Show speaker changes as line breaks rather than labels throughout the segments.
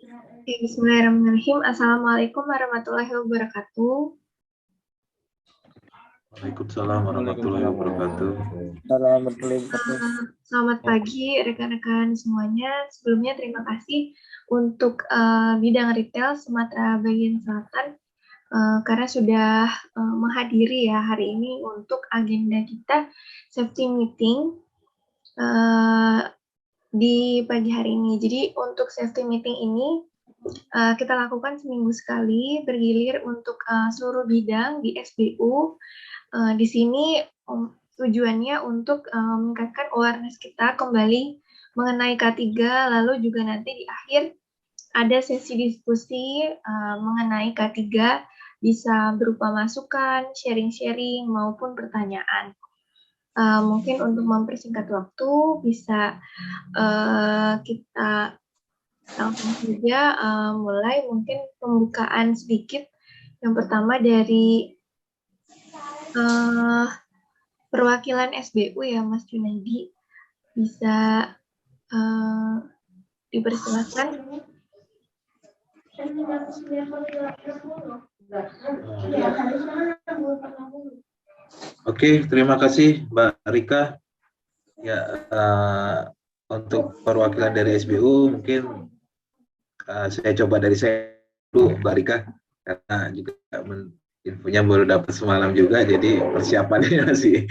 Oke, Bismillahirrahmanirrahim. Assalamualaikum warahmatullahi wabarakatuh.
Waalaikumsalam warahmatullahi wabarakatuh.
Selamat pagi rekan-rekan semuanya. Sebelumnya terima kasih untuk bidang retail Sumatera Bagian Selatan karena sudah menghadiri ya hari ini untuk agenda kita safety meeting di pagi hari ini. Jadi untuk safety meeting ini kita lakukan seminggu sekali, bergilir untuk seluruh bidang di SBU. Di sini tujuannya untuk meningkatkan awareness kita kembali mengenai K3, lalu juga nanti di akhir ada sesi diskusi mengenai K3, bisa berupa masukan, sharing-sharing, maupun pertanyaan. Mungkin untuk mempersingkat waktu, bisa kita langsung saja mulai mungkin pembukaan sedikit. Yang pertama dari perwakilan SBU ya Mas Junaidi, bisa dipersilakan.
Oke, terima kasih Mbak Rika. Ya, untuk perwakilan dari SBU mungkin saya coba dari saya dulu Mbak Rika, karena juga infonya baru dapat semalam juga, jadi persiapannya masih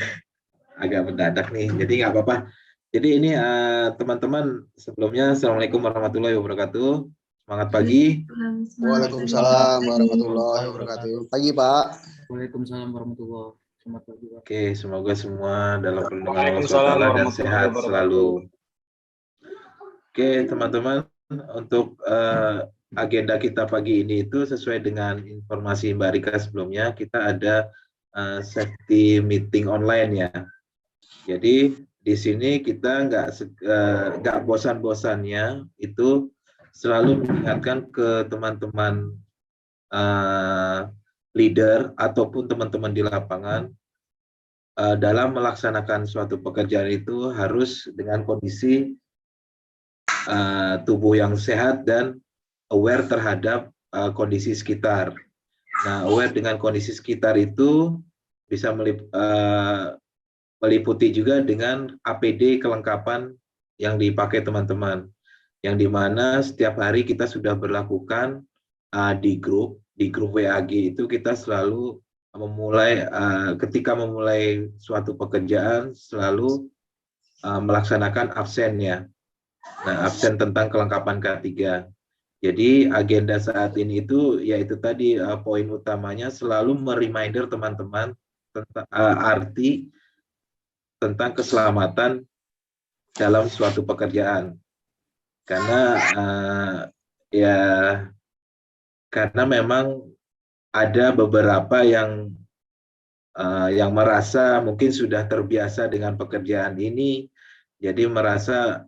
agak mendadak nih. Jadi nggak apa-apa. Jadi ini teman-teman, sebelumnya Assalamualaikum warahmatullahi wabarakatuh. Semangat pagi.
Waalaikumsalam warahmatullahi wabarakatuh. Pagi Pak.
Waalaikumsalam warahmatullahi wabarakatuh.
Oke, semoga semua dalam perlindungan Allah SWT dan sehat selalu. Oke, teman-teman, untuk agenda kita pagi ini itu sesuai dengan informasi Mbak Rika sebelumnya, kita ada safety meeting online ya. Jadi di sini kita nggak bosan-bosannya itu selalu mengingatkan ke teman-teman leader ataupun teman-teman di lapangan dalam melaksanakan suatu pekerjaan itu harus dengan kondisi tubuh yang sehat dan aware terhadap kondisi sekitar. Nah, aware dengan kondisi sekitar itu bisa meliputi juga dengan APD kelengkapan yang dipakai teman-teman, yang dimana setiap hari kita sudah berlakukan di grup WAG itu kita selalu ketika memulai suatu pekerjaan selalu melaksanakan absennya. Nah, absen tentang kelengkapan K3. Jadi agenda saat ini itu yaitu tadi poin utamanya selalu mereminder teman-teman tentang arti tentang keselamatan dalam suatu pekerjaan. Karena memang ada beberapa yang merasa mungkin sudah terbiasa dengan pekerjaan ini, jadi merasa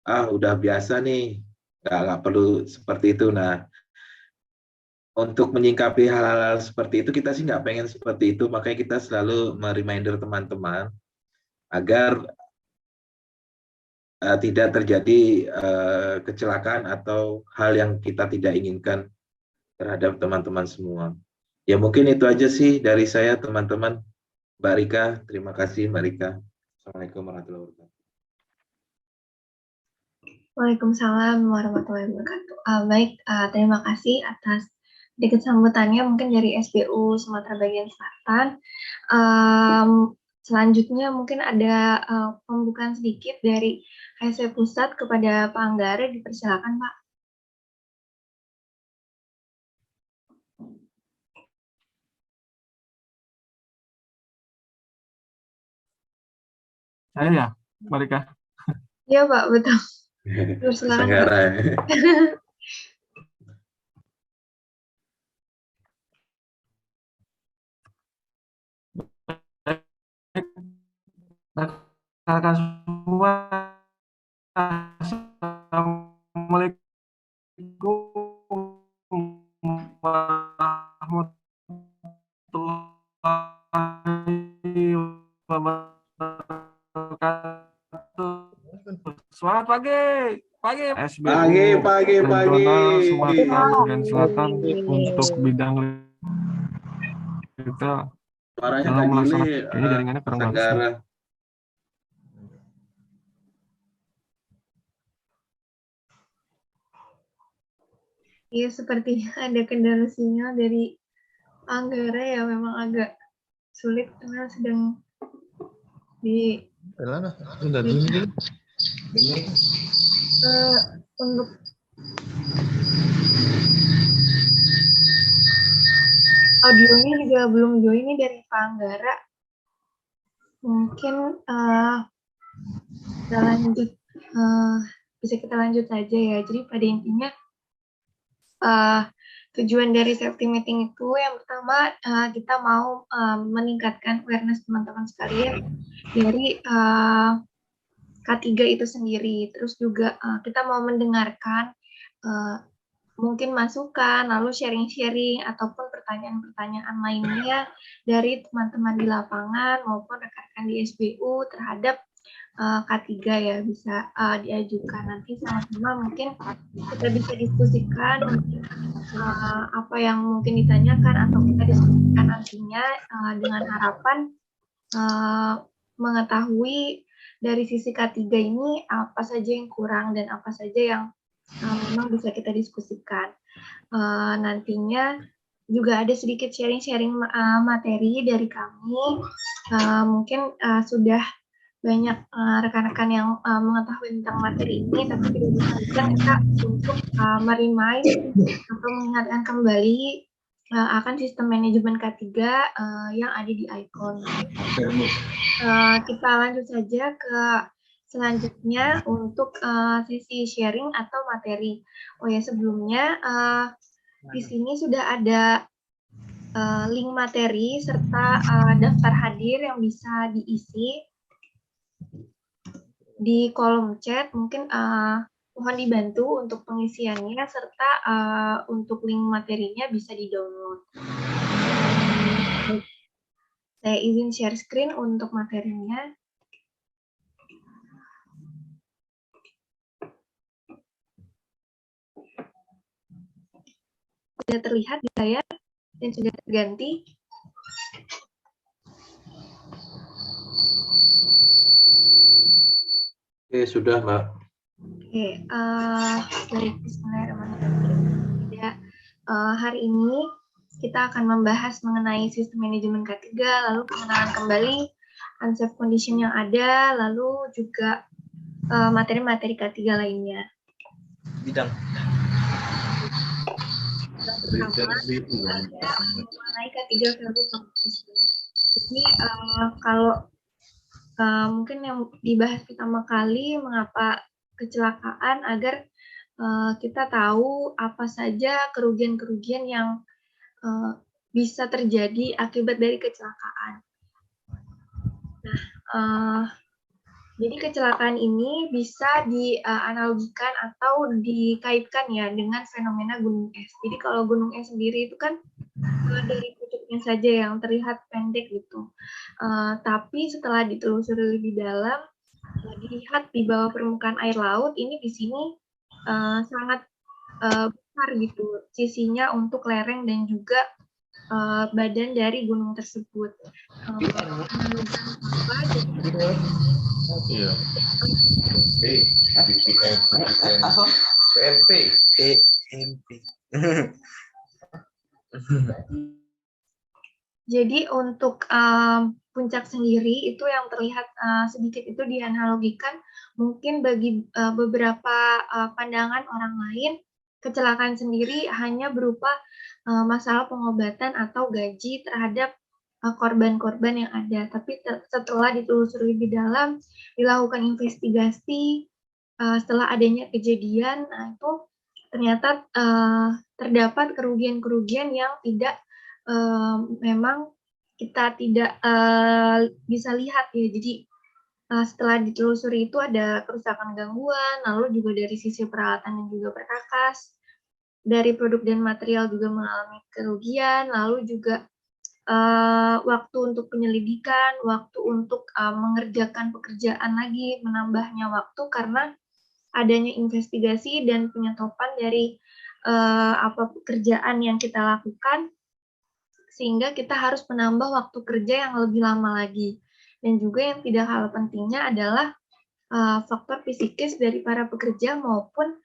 udah biasa nih, nggak perlu seperti itu. Nah, untuk menyingkapi hal-hal seperti itu, kita sih nggak pengen seperti itu, makanya kita selalu mereminder teman-teman agar tidak terjadi kecelakaan atau hal yang kita tidak inginkan terhadap teman-teman semua. Ya mungkin itu aja sih dari saya teman-teman. Mbak Rika, terima kasih Mbak Rika. Assalamualaikum warahmatullahi wabarakatuh.
Waalaikumsalam warahmatullahi wabarakatuh. Baik, terima kasih atas sedikit sambutannya mungkin dari SBU Sumatera Bagian Selatan. Selanjutnya mungkin ada pembukaan sedikit dari HSW Pusat kepada Pak Anggara, dipersilakan Pak.
Saya ya, Mbak Rika.
Iya Pak, betul.
Senggara.
Kakak semua, Assalamualaikum warahmatullahi wabarakatuh. Selamat pagi SBU
Pagi.
Regional Sumatera bagian Selatan untuk bidang kita
Suaranya
dalam
nggak
melaksanakan
delay,
kayaknya jaringannya kurang bagus nih.
Sanggara.
Iya, sepertinya ada kendala sinyal dari Anggara ya, memang agak sulit karena sedang di untuk audionya juga belum join nih dari Pak Anggara. Mungkin kita lanjut, bisa kita lanjut saja ya. Jadi pada intinya tujuan dari safety meeting itu yang pertama kita mau meningkatkan awareness teman-teman sekalian dari K3 itu sendiri. Terus juga kita mau mendengarkan mungkin masukan, lalu sharing-sharing ataupun pertanyaan-pertanyaan lainnya dari teman-teman di lapangan maupun rekan-rekan di SBU terhadap K3 ya, bisa diajukan. Nanti sama-sama mungkin kita bisa diskusikan untuk apa yang mungkin ditanyakan atau kita diskusikan nantinya dengan harapan mengetahui dari sisi K3 ini apa saja yang kurang dan apa saja yang memang bisa kita diskusikan. Nantinya juga ada sedikit sharing-sharing materi dari kami. Mungkin sudah banyak rekan-rekan yang mengetahui tentang materi ini, tapi tidak disangka kita untuk merimain atau mengingatkan kembali akan sistem manajemen K3 yang ada di Icon. Kita lanjut saja ke selanjutnya untuk sesi sharing atau materi. Oh ya, sebelumnya di sini sudah ada link materi serta daftar hadir yang bisa diisi di kolom chat. Mungkin mohon dibantu untuk pengisiannya serta untuk link materinya bisa di-download. Saya izin share screen untuk materinya. Sudah terlihat di layar dan sudah terganti.
Oke, sudah, Mbak.
Oke, baik, bismillahirrahmanirrahim. Hari ini kita akan membahas mengenai sistem manajemen K3, lalu pengenalan kembali unsafe condition yang ada, lalu juga materi-materi K3 lainnya.
Bidang.
Mengenai K3 value proposition. Jadi kalau mungkin yang dibahas pertama kali mengapa kecelakaan, agar kita tahu apa saja kerugian-kerugian yang bisa terjadi akibat dari kecelakaan. Nah, jadi kecelakaan ini bisa dianalogikan atau dikaitkan ya dengan fenomena gunung es. Jadi kalau gunung es sendiri itu kan dari pucuknya saja yang terlihat pendek gitu. Tapi setelah ditelusuri lebih dalam, dilihat di bawah permukaan air laut, ini di sini sangat besar gitu sisinya untuk lereng dan juga badan dari gunung tersebut. Jadi untuk puncak sendiri itu yang terlihat sedikit itu dianalogikan mungkin bagi beberapa pandangan orang lain, kecelakaan sendiri hanya berupa masalah pengobatan atau gaji terhadap korban-korban yang ada. Tapi setelah ditelusuri lebih dalam, dilakukan investigasi, setelah adanya kejadian, nah itu ternyata terdapat kerugian-kerugian yang tidak memang kita tidak bisa lihat ya. Jadi setelah ditelusuri itu ada kerusakan gangguan, lalu juga dari sisi peralatan dan juga perkakas, dari produk dan material juga mengalami kerugian, lalu juga waktu untuk penyelidikan, waktu untuk mengerjakan pekerjaan lagi, menambahnya waktu karena adanya investigasi dan penyetopan dari apa pekerjaan yang kita lakukan, sehingga kita harus menambah waktu kerja yang lebih lama lagi. Dan juga yang tidak kalah pentingnya adalah faktor psikis dari para pekerja maupun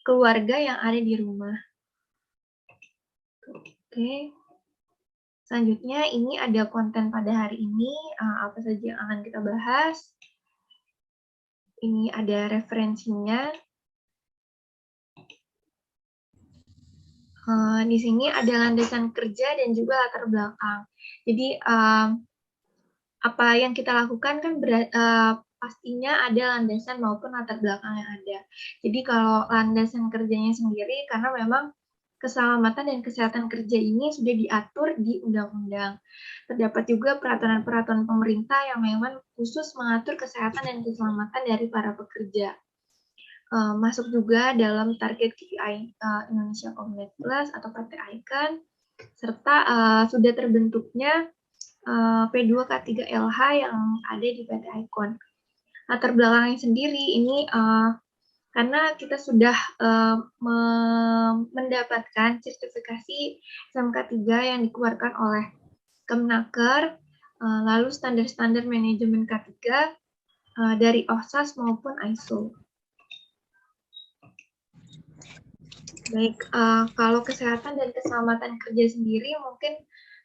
keluarga yang ada di rumah. Oke. Selanjutnya ini ada konten pada hari ini, apa saja yang akan kita bahas. Ini ada referensinya. Di sini ada landasan kerja dan juga latar belakang. Jadi apa yang kita lakukan kan pastinya ada landasan maupun latar belakang yang ada. Jadi kalau landasan kerjanya sendiri, karena memang keselamatan dan kesehatan kerja ini sudah diatur di undang-undang. Terdapat juga peraturan-peraturan pemerintah yang memang khusus mengatur kesehatan dan keselamatan dari para pekerja. Masuk juga dalam target KPI Indonesia Combat Plus atau PT ICON, serta sudah terbentuknya P2K3LH yang ada di PT ICON. Latar belakangnya sendiri ini karena kita sudah mendapatkan sertifikasi SMK 3 yang dikeluarkan oleh Kemnaker, lalu standar-standar manajemen K3 dari OSAS maupun ISO. Baik, kalau kesehatan dan keselamatan kerja sendiri mungkin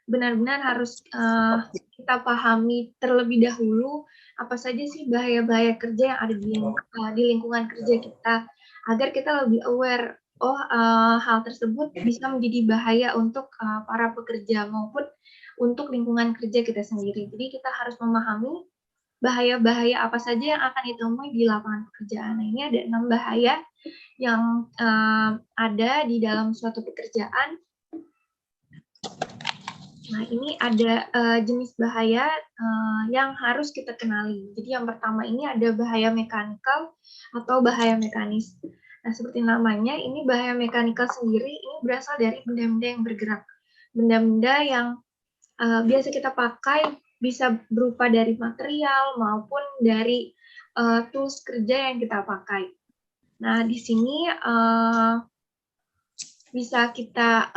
benar-benar harus kita pahami terlebih dahulu apa saja sih bahaya-bahaya kerja yang ada di lingkungan kerja kita, agar kita lebih aware, hal tersebut bisa menjadi bahaya untuk para pekerja maupun untuk lingkungan kerja kita sendiri. Jadi kita harus memahami bahaya-bahaya apa saja yang akan ditemui di lapangan pekerjaan. Nah, ini ada 6 bahaya yang ada di dalam suatu pekerjaan. Nah, ini ada jenis bahaya yang harus kita kenali. Jadi yang pertama ini ada bahaya mekanikal atau bahaya mekanis. Nah, seperti namanya, ini bahaya mekanikal sendiri ini berasal dari benda-benda yang bergerak. Benda-benda yang biasa kita pakai bisa berupa dari material maupun dari tools kerja yang kita pakai. Nah, di sini bisa kita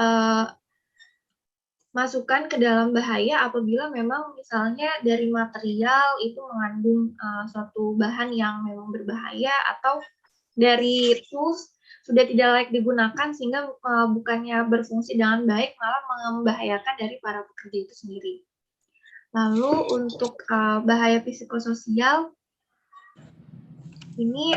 masukkan ke dalam bahaya apabila memang misalnya dari material itu mengandung suatu bahan yang memang berbahaya, atau dari tools sudah tidak layak digunakan sehingga bukannya berfungsi dengan baik, malah membahayakan dari para pekerja itu sendiri. Lalu untuk bahaya psikososial, ini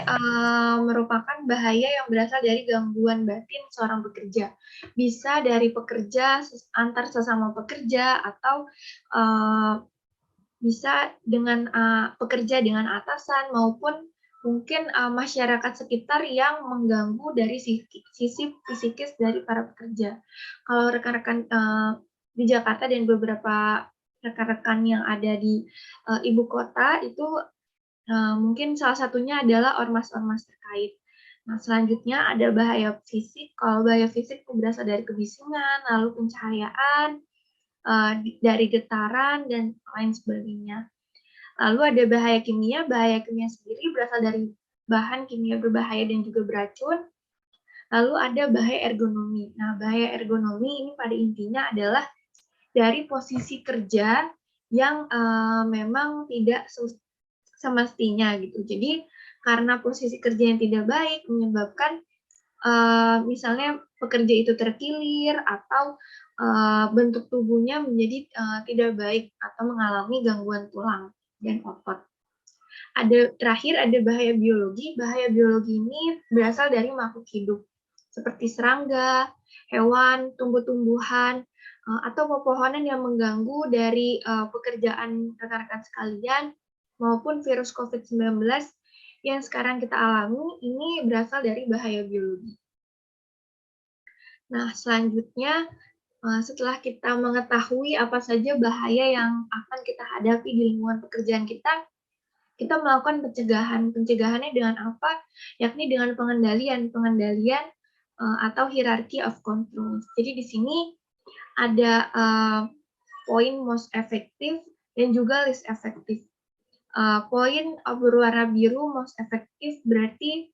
merupakan bahaya yang berasal dari gangguan batin seorang pekerja. Bisa dari pekerja antar sesama pekerja, atau bisa dengan pekerja dengan atasan, maupun mungkin masyarakat sekitar yang mengganggu dari sisi psikis dari para pekerja. Kalau rekan-rekan di Jakarta dan beberapa rekan-rekan yang ada di ibu kota itu mungkin salah satunya adalah ormas-ormas terkait. Nah, selanjutnya ada bahaya fisik. Kalau bahaya fisik itu berasal dari kebisingan, lalu pencahayaan, dari getaran, dan lain sebagainya. Lalu ada bahaya kimia. Bahaya kimia sendiri berasal dari bahan kimia berbahaya dan juga beracun. Lalu ada bahaya ergonomi. Nah, bahaya ergonomi ini pada intinya adalah dari posisi kerja yang memang tidak semestinya gitu. Jadi karena posisi kerja yang tidak baik menyebabkan misalnya pekerja itu terkilir, atau bentuk tubuhnya menjadi tidak baik atau mengalami gangguan tulang dan otot. Terakhir ada bahaya biologi. Bahaya biologi ini berasal dari makhluk hidup seperti serangga, hewan, tumbuh-tumbuhan, atau pepohonan yang mengganggu dari pekerjaan rekan-rekan sekalian, maupun virus COVID-19 yang sekarang kita alami, ini berasal dari bahaya biologi. Nah, selanjutnya setelah kita mengetahui apa saja bahaya yang akan kita hadapi di lingkungan pekerjaan kita melakukan pencegahan. Pencegahannya dengan apa? Yakni dengan pengendalian atau hierarchy of control. Jadi di sini ada poin most effective dan juga least effective. Poin berwarna biru most efektif berarti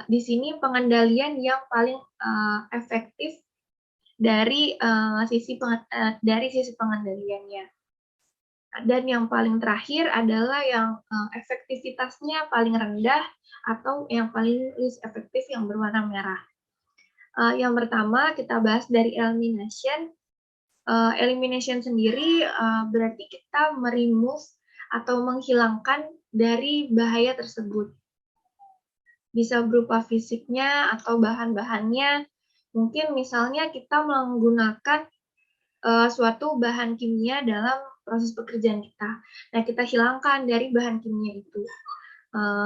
di sini pengendalian yang paling efektif dari sisi pengendaliannya. Dan yang paling terakhir adalah yang efektivitasnya paling rendah atau yang paling least efektif yang berwarna merah. Yang pertama kita bahas dari elimination. Elimination sendiri berarti kita remove atau menghilangkan dari bahaya tersebut. Bisa berupa fisiknya atau bahan-bahannya. Mungkin misalnya kita menggunakan suatu bahan kimia dalam proses pekerjaan kita. Nah, kita hilangkan dari bahan kimia itu.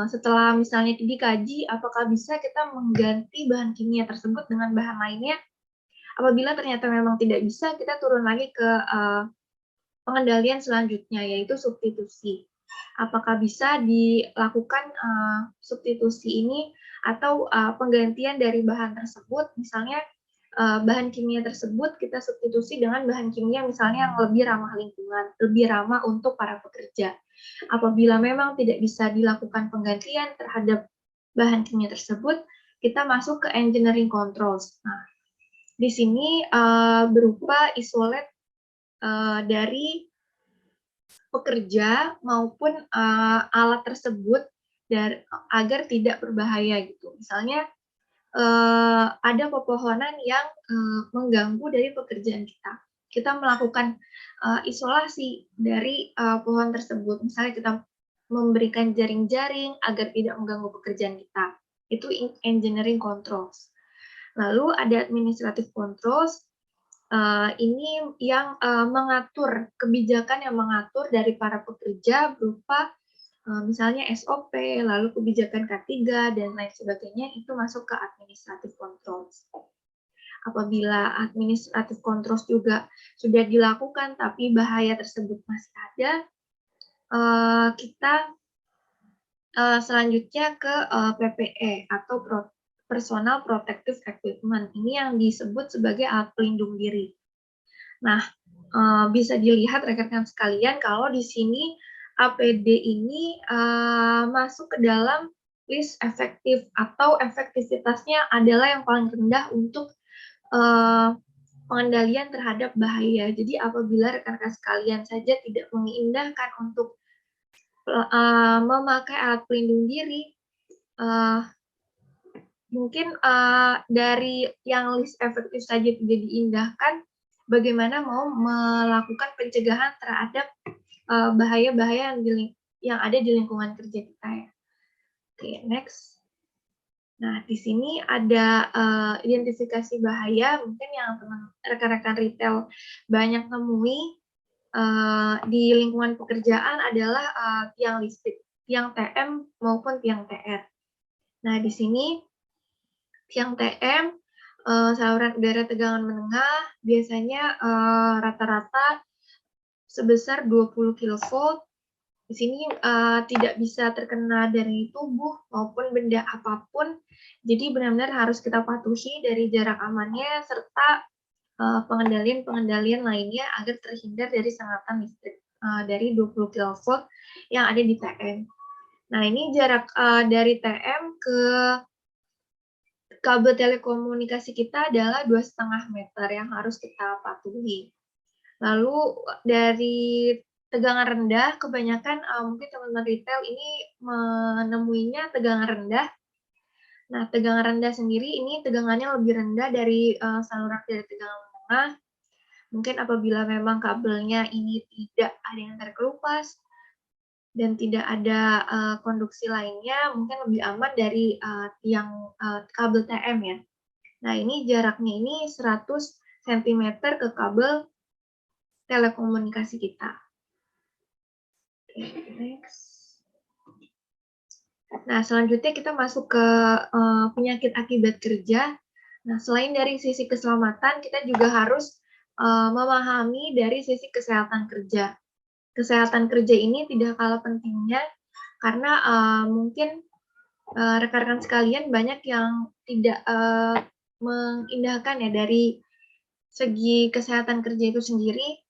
Setelah misalnya dikaji, apakah bisa kita mengganti bahan kimia tersebut dengan bahan lainnya? Apabila ternyata memang tidak bisa, kita turun lagi ke pengendalian selanjutnya, yaitu substitusi. Apakah bisa dilakukan substitusi ini atau penggantian dari bahan tersebut, misalnya bahan kimia tersebut kita substitusi dengan bahan kimia misalnya yang lebih ramah lingkungan, lebih ramah untuk para pekerja. Apabila memang tidak bisa dilakukan penggantian terhadap bahan kimia tersebut, kita masuk ke engineering controls. Nah, di sini berupa isolate dari pekerja maupun alat tersebut agar tidak berbahaya gitu. Misalnya ada pepohonan yang mengganggu dari pekerjaan kita. Kita melakukan isolasi dari pohon tersebut. Misalnya kita memberikan jaring-jaring agar tidak mengganggu pekerjaan kita. Itu engineering controls. Lalu ada administrative controls. Ini yang mengatur, kebijakan yang mengatur dari para pekerja berupa misalnya SOP, lalu kebijakan K3, dan lain sebagainya, itu masuk ke administrative controls. Apabila administrative controls juga sudah dilakukan, tapi bahaya tersebut masih ada, kita selanjutnya ke PPE, atau Personal Protective Equipment. Ini yang disebut sebagai alat pelindung diri. Nah, bisa dilihat rekan-rekan sekalian, kalau di sini APD ini masuk ke dalam list efektif atau efektivitasnya adalah yang paling rendah untuk pengendalian terhadap bahaya. Jadi apabila rekan-rekan sekalian saja tidak mengindahkan untuk memakai alat pelindung diri, mungkin dari yang list efektif saja tidak diindahkan, bagaimana mau melakukan pencegahan terhadap bahaya-bahaya yang ada di lingkungan kerja kita ya. Oke, next. Nah, di sini ada identifikasi bahaya, mungkin yang rekan-rekan retail banyak temui di lingkungan pekerjaan adalah tiang listrik, tiang TM maupun tiang TR. Nah, di sini tiang TM, saluran udara tegangan menengah, biasanya rata-rata sebesar 20 kV. Di sini tidak bisa terkena dari tubuh maupun benda apapun. Jadi benar-benar harus kita patuhi dari jarak amannya serta pengendalian-pengendalian lainnya agar terhindar dari sengatan listrik dari 20 kV yang ada di TM. Nah, ini jarak dari TM ke kabel telekomunikasi kita adalah 2,5 meter yang harus kita patuhi. Lalu dari tegangan rendah, kebanyakan mungkin teman-teman retail ini menemuinya tegangan rendah. Nah, tegangan rendah sendiri ini tegangannya lebih rendah dari saluran dari tegangan menengah. Mungkin apabila memang kabelnya ini tidak ada yang terkelupas dan tidak ada konduksi lainnya, mungkin lebih aman dari tiang kabel TM ya. Nah, ini jaraknya ini 100 cm ke kabel telekomunikasi kita. Next. Nah, selanjutnya kita masuk ke penyakit akibat kerja. Nah, selain dari sisi keselamatan, kita juga harus memahami dari sisi kesehatan kerja. Kesehatan kerja ini tidak kalah pentingnya karena mungkin rekan-rekan sekalian banyak yang tidak mengindahkan ya dari segi kesehatan kerja itu sendiri.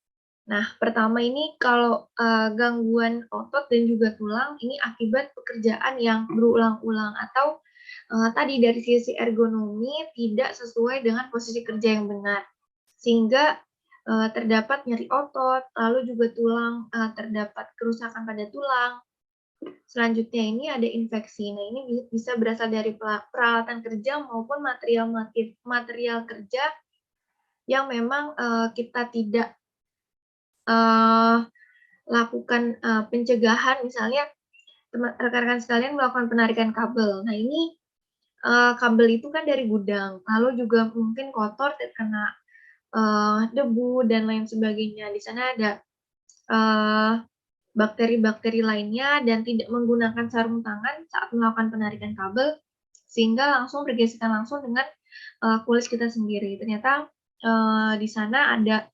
Nah, pertama ini kalau gangguan otot dan juga tulang ini akibat pekerjaan yang berulang-ulang atau tadi dari sisi ergonomi tidak sesuai dengan posisi kerja yang benar, sehingga terdapat nyeri otot, lalu juga tulang terdapat kerusakan pada tulang. Selanjutnya ini ada infeksi. Nah, ini bisa berasal dari peralatan kerja maupun material kerja yang memang kita tidak lakukan pencegahan, misalnya rekan-rekan sekalian melakukan penarikan kabel. Nah, ini kabel itu kan dari gudang, lalu juga mungkin kotor terkena debu dan lain sebagainya. Di sana ada bakteri-bakteri lainnya dan tidak menggunakan sarung tangan saat melakukan penarikan kabel, sehingga langsung bergesekan langsung dengan kulit kita sendiri. Ternyata di sana ada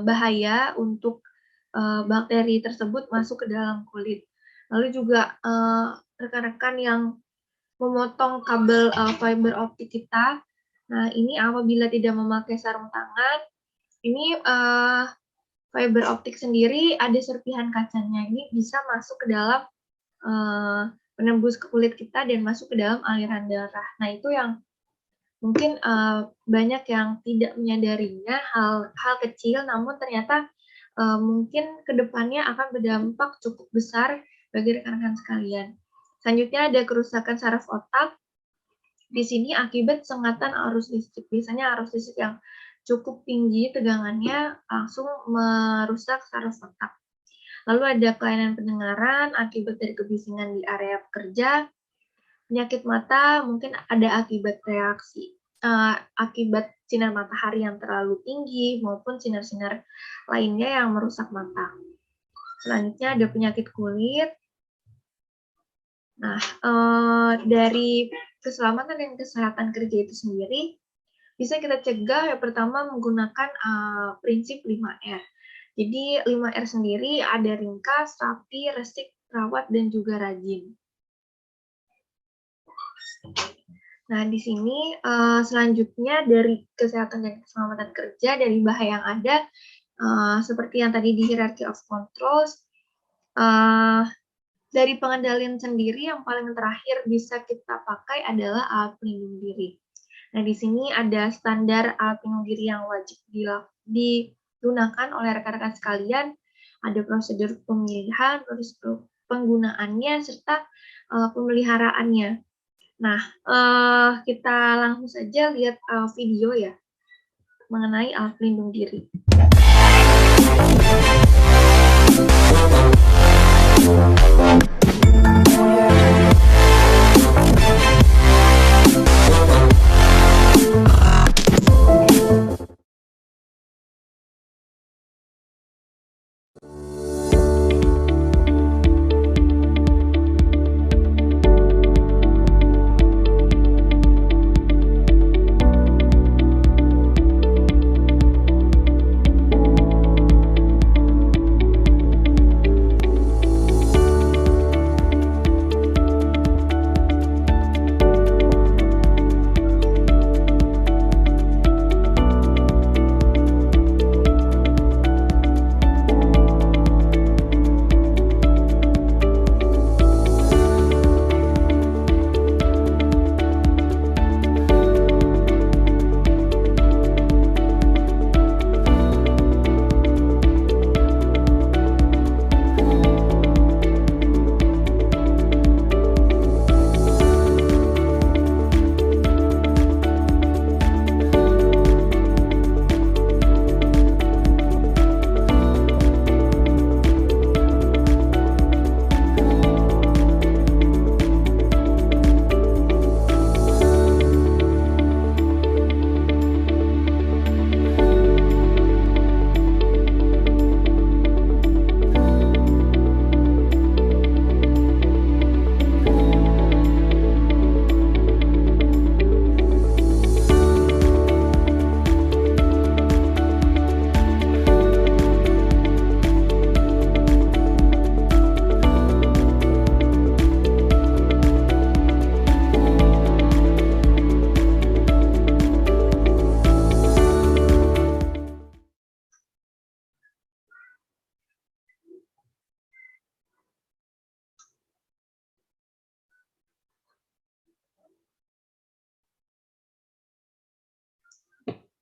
bahaya untuk bakteri tersebut masuk ke dalam kulit. Lalu juga rekan-rekan yang memotong kabel fiber optik kita, nah ini apabila tidak memakai sarung tangan, ini fiber optik sendiri ada serpihan kacanya, ini bisa masuk ke dalam penembus ke kulit kita dan masuk ke dalam aliran darah. Nah, itu yang mungkin banyak yang tidak menyadarinya, hal kecil, namun ternyata mungkin kedepannya akan berdampak cukup besar bagi rekan-rekan sekalian. Selanjutnya ada kerusakan saraf otak. Di sini akibat sengatan arus listrik. Biasanya arus listrik yang cukup tinggi tegangannya langsung merusak saraf otak. Lalu ada kelainan pendengaran akibat dari kebisingan di area kerja. Penyakit mata mungkin ada akibat reaksi akibat sinar matahari yang terlalu tinggi maupun sinar-sinar lainnya yang merusak mata. Selanjutnya ada penyakit kulit. Nah, dari keselamatan dan kesehatan kerja itu sendiri bisa kita cegah yang pertama menggunakan prinsip 5R. Jadi 5R sendiri ada ringkas, rapi, resik, rawat, dan juga rajin. Nah, di sini selanjutnya dari kesehatan dan keselamatan kerja, dari bahaya yang ada, seperti yang tadi di hierarchy of controls, dari pengendalian sendiri yang paling terakhir bisa kita pakai adalah alat pelindung diri. Nah, di sini ada standar alat pelindung diri yang wajib digunakan oleh rekan-rekan sekalian, ada prosedur pemilihan, prosedur penggunaannya, serta pemeliharaannya. Nah, kita langsung saja lihat video ya mengenai alat pelindung diri.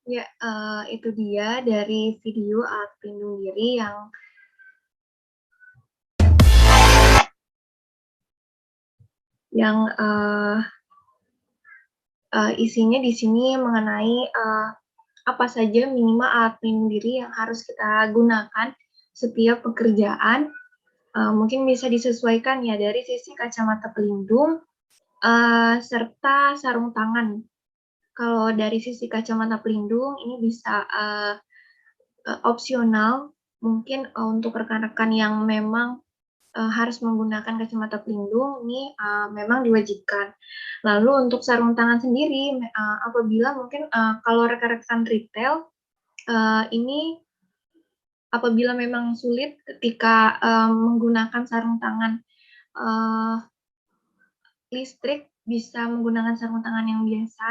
Ya, itu dia dari video alat pelindung diri yang isinya di sini mengenai apa saja minimal alat pelindung diri yang harus kita gunakan setiap pekerjaan. Mungkin bisa disesuaikan ya dari sisi kacamata pelindung serta sarung tangan. Kalau dari sisi kacamata pelindung ini bisa opsional, mungkin untuk rekan-rekan yang memang harus menggunakan kacamata pelindung ini memang diwajibkan. Lalu untuk sarung tangan sendiri, apabila mungkin kalau rekan-rekan retail ini apabila memang sulit ketika menggunakan sarung tangan listrik, bisa menggunakan sarung tangan yang biasa.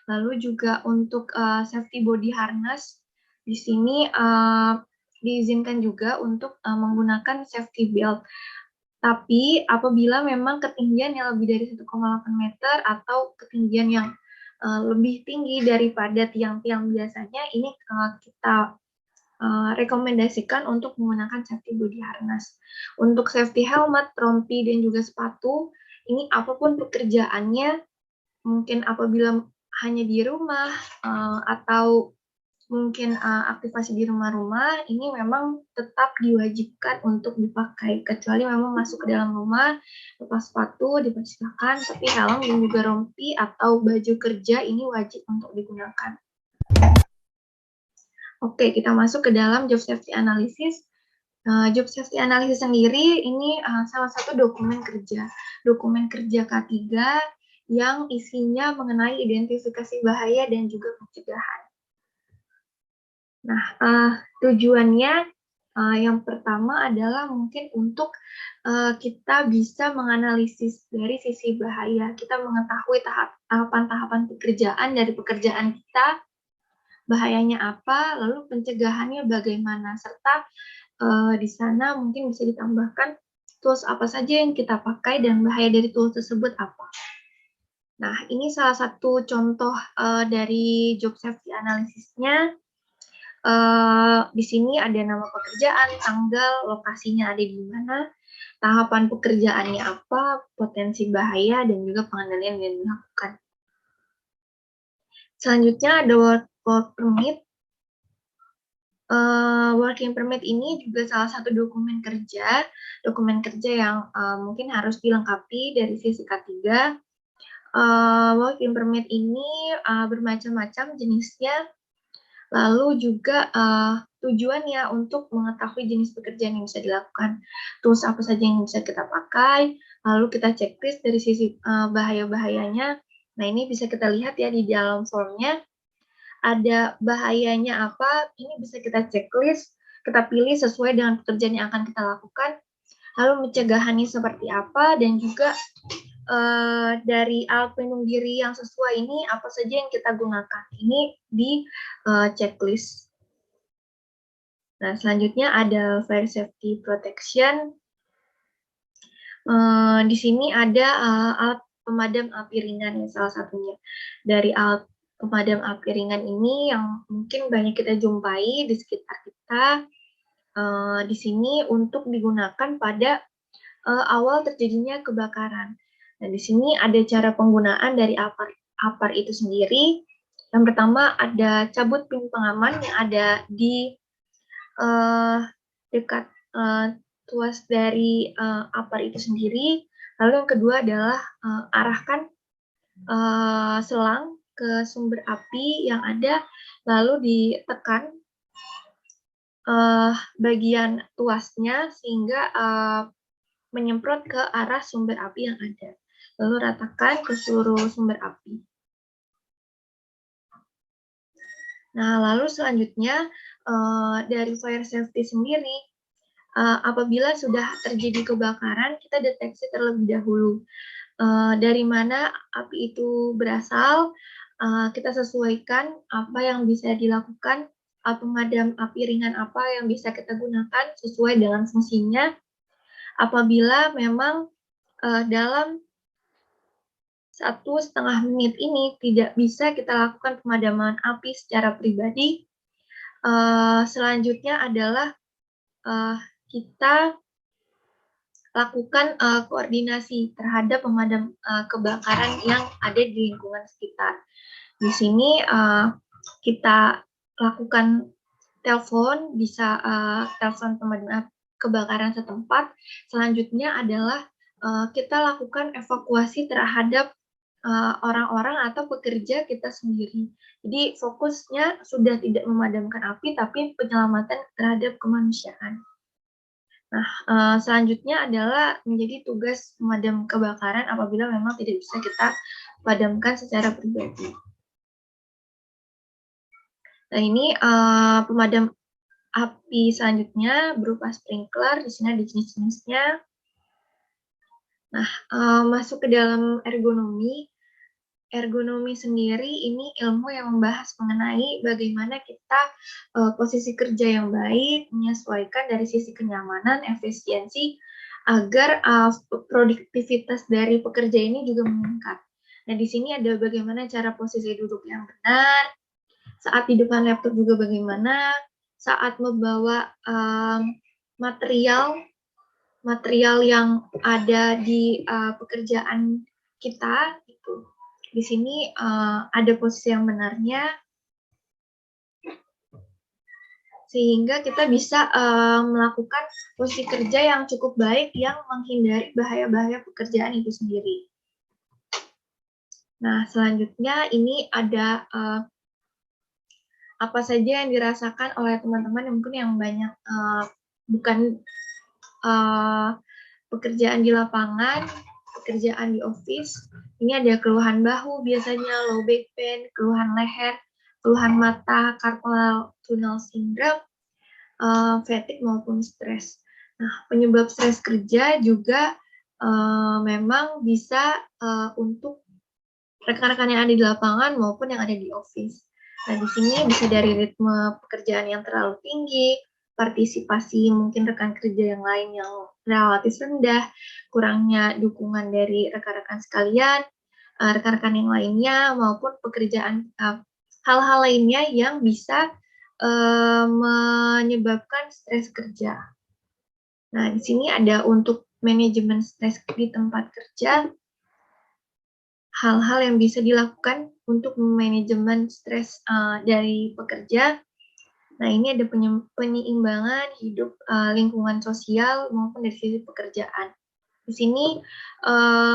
Lalu juga untuk safety body harness, di sini diizinkan juga untuk menggunakan safety belt. Tapi apabila memang ketinggian yang lebih dari 1,8 meter atau ketinggian yang lebih tinggi daripada tiang-tiang biasanya, ini kita rekomendasikan untuk menggunakan safety body harness. Untuk safety helmet, rompi, dan juga sepatu, ini apapun pekerjaannya, mungkin apabila hanya di rumah atau mungkin aktivasi di rumah-rumah, ini memang tetap diwajibkan untuk dipakai, kecuali memang masuk ke dalam rumah, lepas sepatu dipersilakan, tapi helm dan juga rompi atau baju kerja ini wajib untuk digunakan. Oke, kita masuk ke dalam job safety analysis. Job safety analysis sendiri ini salah satu dokumen kerja K3 yang isinya mengenai identifikasi bahaya dan juga pencegahan. Nah, tujuannya yang pertama adalah mungkin untuk kita bisa menganalisis dari sisi bahaya. Kita mengetahui tahapan-tahapan pekerjaan dari pekerjaan kita, bahayanya apa, lalu pencegahannya bagaimana, serta di sana mungkin bisa ditambahkan tools apa saja yang kita pakai dan bahaya dari tools tersebut apa. Nah, ini salah satu contoh dari job safety analisisnya. Di sini ada nama pekerjaan, tanggal, lokasinya ada di mana, tahapan pekerjaannya apa, potensi bahaya, dan juga pengendalian yang dilakukan. Selanjutnya ada work permit. Working permit ini juga salah satu dokumen kerja yang mungkin harus dilengkapi dari sisi K3. Working permit ini bermacam-macam jenisnya, lalu juga tujuannya untuk mengetahui jenis pekerjaan yang bisa dilakukan, tools apa saja yang bisa kita pakai, lalu kita checklist dari sisi bahaya-bahayanya. Nah, ini bisa kita lihat ya di dalam formnya. Ada bahayanya apa, ini bisa kita checklist, kita pilih sesuai dengan pekerjaan yang akan kita lakukan, lalu pencegahannya seperti apa, dan juga dari alat pelindung diri yang sesuai ini apa saja yang kita gunakan. Ini di checklist. Nah, selanjutnya ada fire safety protection. Di sini ada alat pemadam api ringan ya, salah satunya. Dari alat pemadam api ringan ini yang mungkin banyak kita jumpai di sekitar kita, di sini untuk digunakan pada awal terjadinya kebakaran. Nah, di sini ada cara penggunaan dari APAR itu sendiri. Yang pertama ada cabut pin pengaman yang ada di dekat tuas dari APAR itu sendiri. Lalu yang kedua adalah arahkan selang ke sumber api yang ada, lalu ditekan bagian tuasnya sehingga menyemprot ke arah sumber api yang ada. Lalu ratakan ke seluruh sumber api. Nah, lalu selanjutnya dari fire safety sendiri, apabila sudah terjadi kebakaran, kita deteksi terlebih dahulu. Dari mana api itu berasal, kita sesuaikan apa yang bisa dilakukan, pemadam api ringan apa yang bisa kita gunakan sesuai dengan fungsinya. Apabila memang dalam 1,5 menit ini tidak bisa kita lakukan pemadaman api secara pribadi. Selanjutnya adalah kita lakukan koordinasi terhadap pemadam kebakaran yang ada di lingkungan sekitar. Di sini kita lakukan telepon, bisa telepon pemadam kebakaran setempat. Selanjutnya adalah kita lakukan evakuasi terhadap orang-orang atau pekerja kita sendiri. Jadi fokusnya sudah tidak memadamkan api, tapi penyelamatan terhadap kemanusiaan. Nah, selanjutnya adalah menjadi tugas pemadam kebakaran apabila memang tidak bisa kita padamkan secara pribadi. Nah, ini pemadam api selanjutnya berupa sprinkler. Di sini ada jenis-jenisnya. Nah, masuk ke dalam ergonomi. Ergonomi sendiri ini ilmu yang membahas mengenai bagaimana kita posisi kerja yang baik, menyesuaikan dari sisi kenyamanan, efisiensi, agar produktivitas dari pekerja ini juga meningkat. Nah, di sini ada bagaimana cara posisi duduk yang benar, saat di depan laptop juga bagaimana, saat membawa material yang ada di pekerjaan kita, gitu. Di sini ada posisi yang benarnya, sehingga kita bisa melakukan posisi kerja yang cukup baik yang menghindari bahaya-bahaya pekerjaan itu sendiri. Nah, selanjutnya ini ada apa saja yang dirasakan oleh teman-teman mungkin yang banyak bukan pekerjaan di lapangan, pekerjaan di office. Ini ada keluhan bahu, biasanya low back pain, keluhan leher, keluhan mata, carpal tunnel syndrome, fatigue maupun stres. Nah, penyebab stres kerja juga memang bisa untuk rekan-rekan yang ada di lapangan maupun yang ada di office. Nah, di sini bisa dari ritme pekerjaan yang terlalu tinggi, partisipasi mungkin rekan kerja yang lain yang relatif rendah, kurangnya dukungan dari rekan-rekan sekalian, rekan-rekan yang lainnya, maupun pekerjaan hal-hal lainnya yang bisa menyebabkan stres kerja. Nah, di sini ada untuk manajemen stres di tempat kerja, hal-hal yang bisa dilakukan untuk manajemen stres dari pekerja. Nah, ini ada penyeimbangan hidup lingkungan sosial maupun dari sisi pekerjaan. Di sini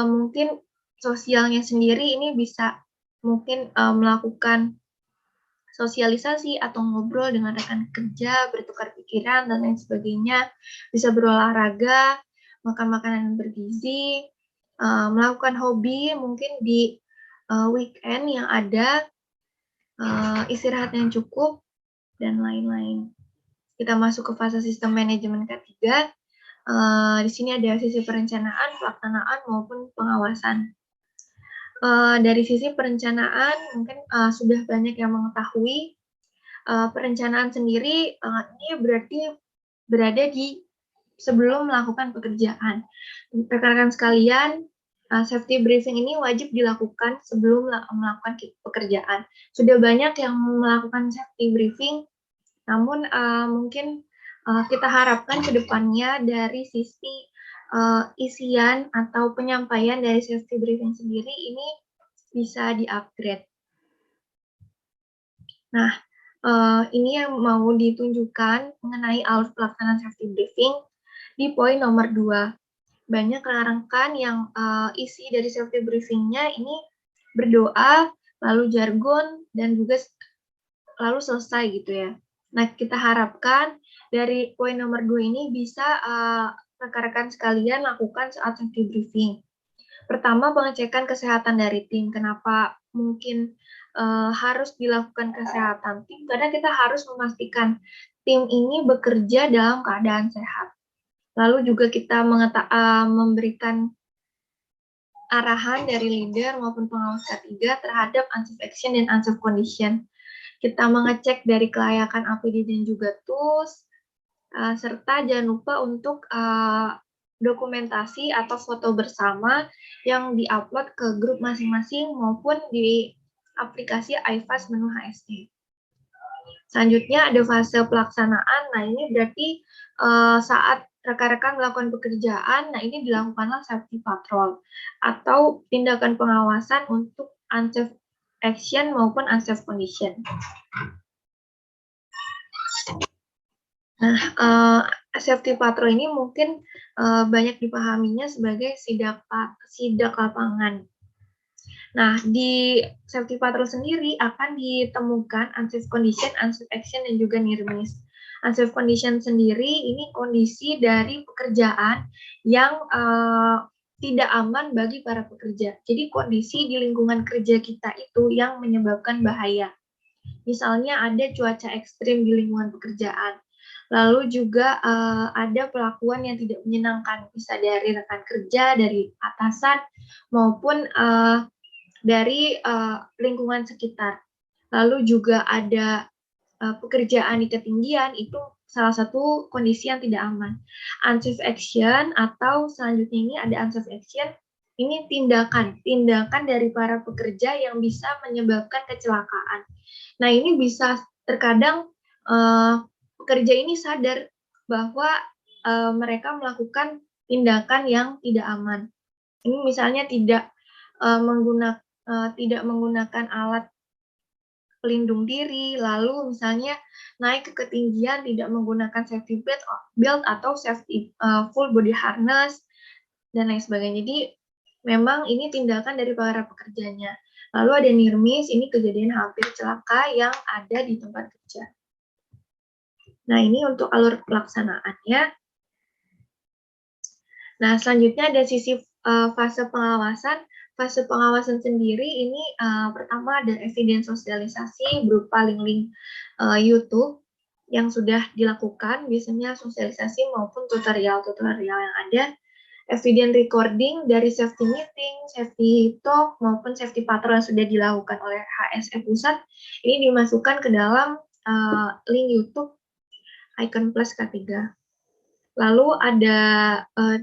mungkin sosialnya sendiri ini bisa mungkin melakukan sosialisasi atau ngobrol dengan rekan kerja, bertukar pikiran, dan lain sebagainya. Bisa berolahraga, makan makanan yang bergizi, melakukan hobi mungkin di weekend yang ada, istirahat yang cukup, dan lain-lain. Kita masuk ke fase sistem manajemen ketiga. Di sini ada sisi perencanaan, pelaksanaan, maupun pengawasan. Dari sisi perencanaan, mungkin sudah banyak yang mengetahui perencanaan sendiri ini berarti berada di sebelum melakukan pekerjaan. Rekan-rekan sekalian, safety briefing ini wajib dilakukan sebelum melakukan pekerjaan. Sudah banyak yang melakukan safety briefing, namun mungkin kita harapkan ke depannya dari sisi isian atau penyampaian dari safety briefing sendiri ini bisa di-upgrade. Nah, ini yang mau ditunjukkan mengenai alur pelaksanaan safety briefing di poin nomor 2. Banyak rekan-rekan yang isi dari safety briefingnya ini berdoa, lalu jargon, dan juga lalu selesai gitu ya. Nah, kita harapkan dari poin nomor 2 ini bisa rekan-rekan sekalian lakukan saat safety briefing. Pertama, pengecekan kesehatan dari tim. Kenapa mungkin harus dilakukan kesehatan tim? Karena kita harus memastikan tim ini bekerja dalam keadaan sehat. Lalu juga kita memberikan arahan dari leader maupun pengawas K3 terhadap unsafe action dan unsafe condition. Kita mengecek dari kelayakan APD dan juga tools, serta jangan lupa untuk dokumentasi atau foto bersama yang diupload ke grup masing-masing maupun di aplikasi iFast menu HSE. Selanjutnya ada fase pelaksanaan. Nah, ini berarti saat rekan-rekan melakukan pekerjaan, nah ini dilakukanlah safety patrol atau tindakan pengawasan untuk unsafe action maupun unsafe condition. Nah, safety patrol ini mungkin banyak dipahaminya sebagai sidak lapangan. Nah, di safety patrol sendiri akan ditemukan unsafe condition, unsafe action, dan juga near miss. Unsafe condition sendiri ini kondisi dari pekerjaan yang tidak aman bagi para pekerja. Jadi kondisi di lingkungan kerja kita itu yang menyebabkan bahaya. Misalnya ada cuaca ekstrim di lingkungan pekerjaan. Lalu juga ada perlakuan yang tidak menyenangkan, bisa dari rekan kerja, dari atasan, maupun dari lingkungan sekitar. Lalu juga ada pekerjaan di ketinggian, itu salah satu kondisi yang tidak aman. Unsafe action atau selanjutnya ini ada unsafe action, ini tindakan dari para pekerja yang bisa menyebabkan kecelakaan. Nah, ini bisa terkadang pekerja ini sadar bahwa mereka melakukan tindakan yang tidak aman. Ini misalnya tidak menggunakan alat pelindung diri, lalu misalnya naik ke ketinggian tidak menggunakan safety belt atau safety full body harness dan lain sebagainya. Jadi memang ini tindakan dari para pekerjanya. Lalu ada near miss, ini kejadian hampir celaka yang ada di tempat kerja. Nah, ini untuk alur pelaksanaannya. Nah, selanjutnya ada sisi fase pengawasan. Fase pengawasan sendiri ini pertama ada evidence sosialisasi berupa link-link YouTube yang sudah dilakukan, biasanya sosialisasi maupun tutorial-tutorial yang ada. Evidence recording dari safety meeting, safety talk, maupun safety patrol yang sudah dilakukan oleh HSE Pusat, ini dimasukkan ke dalam link YouTube Icon Plus K3. Lalu ada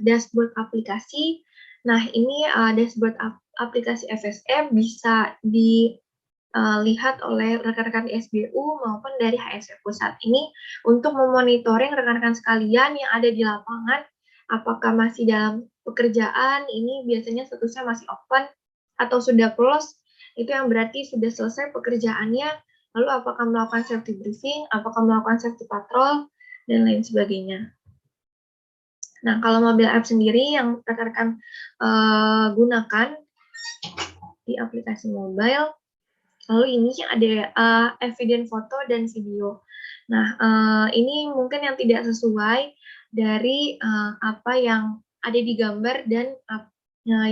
dashboard aplikasi. Nah, ini dashboard aplikasi FSM bisa dilihat oleh rekan-rekan di SBU maupun dari HSE Pusat. Ini untuk memonitoring rekan-rekan sekalian yang ada di lapangan, apakah masih dalam pekerjaan, ini biasanya statusnya masih open atau sudah close, itu yang berarti sudah selesai pekerjaannya, lalu apakah melakukan safety briefing, apakah melakukan safety patrol, dan lain sebagainya. Nah, kalau mobile app sendiri yang rekan-rekan gunakan di aplikasi mobile, lalu ini ada evidence foto dan video. Nah, ini mungkin yang tidak sesuai dari apa yang ada di gambar dan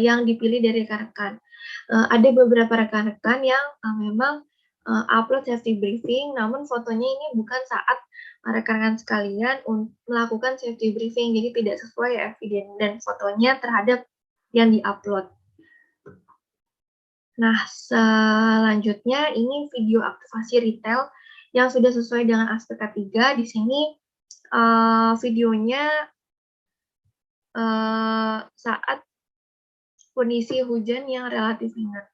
yang dipilih dari rekan-rekan. Ada beberapa rekan-rekan yang memang upload safety briefing, namun fotonya ini bukan saat rekan-rekan sekalian melakukan safety briefing, jadi tidak sesuai evidence dan fotonya terhadap yang diupload. Nah, selanjutnya ini video aktivasi retail yang sudah sesuai dengan aspek K3. Di sini videonya saat kondisi hujan yang relatif ringan.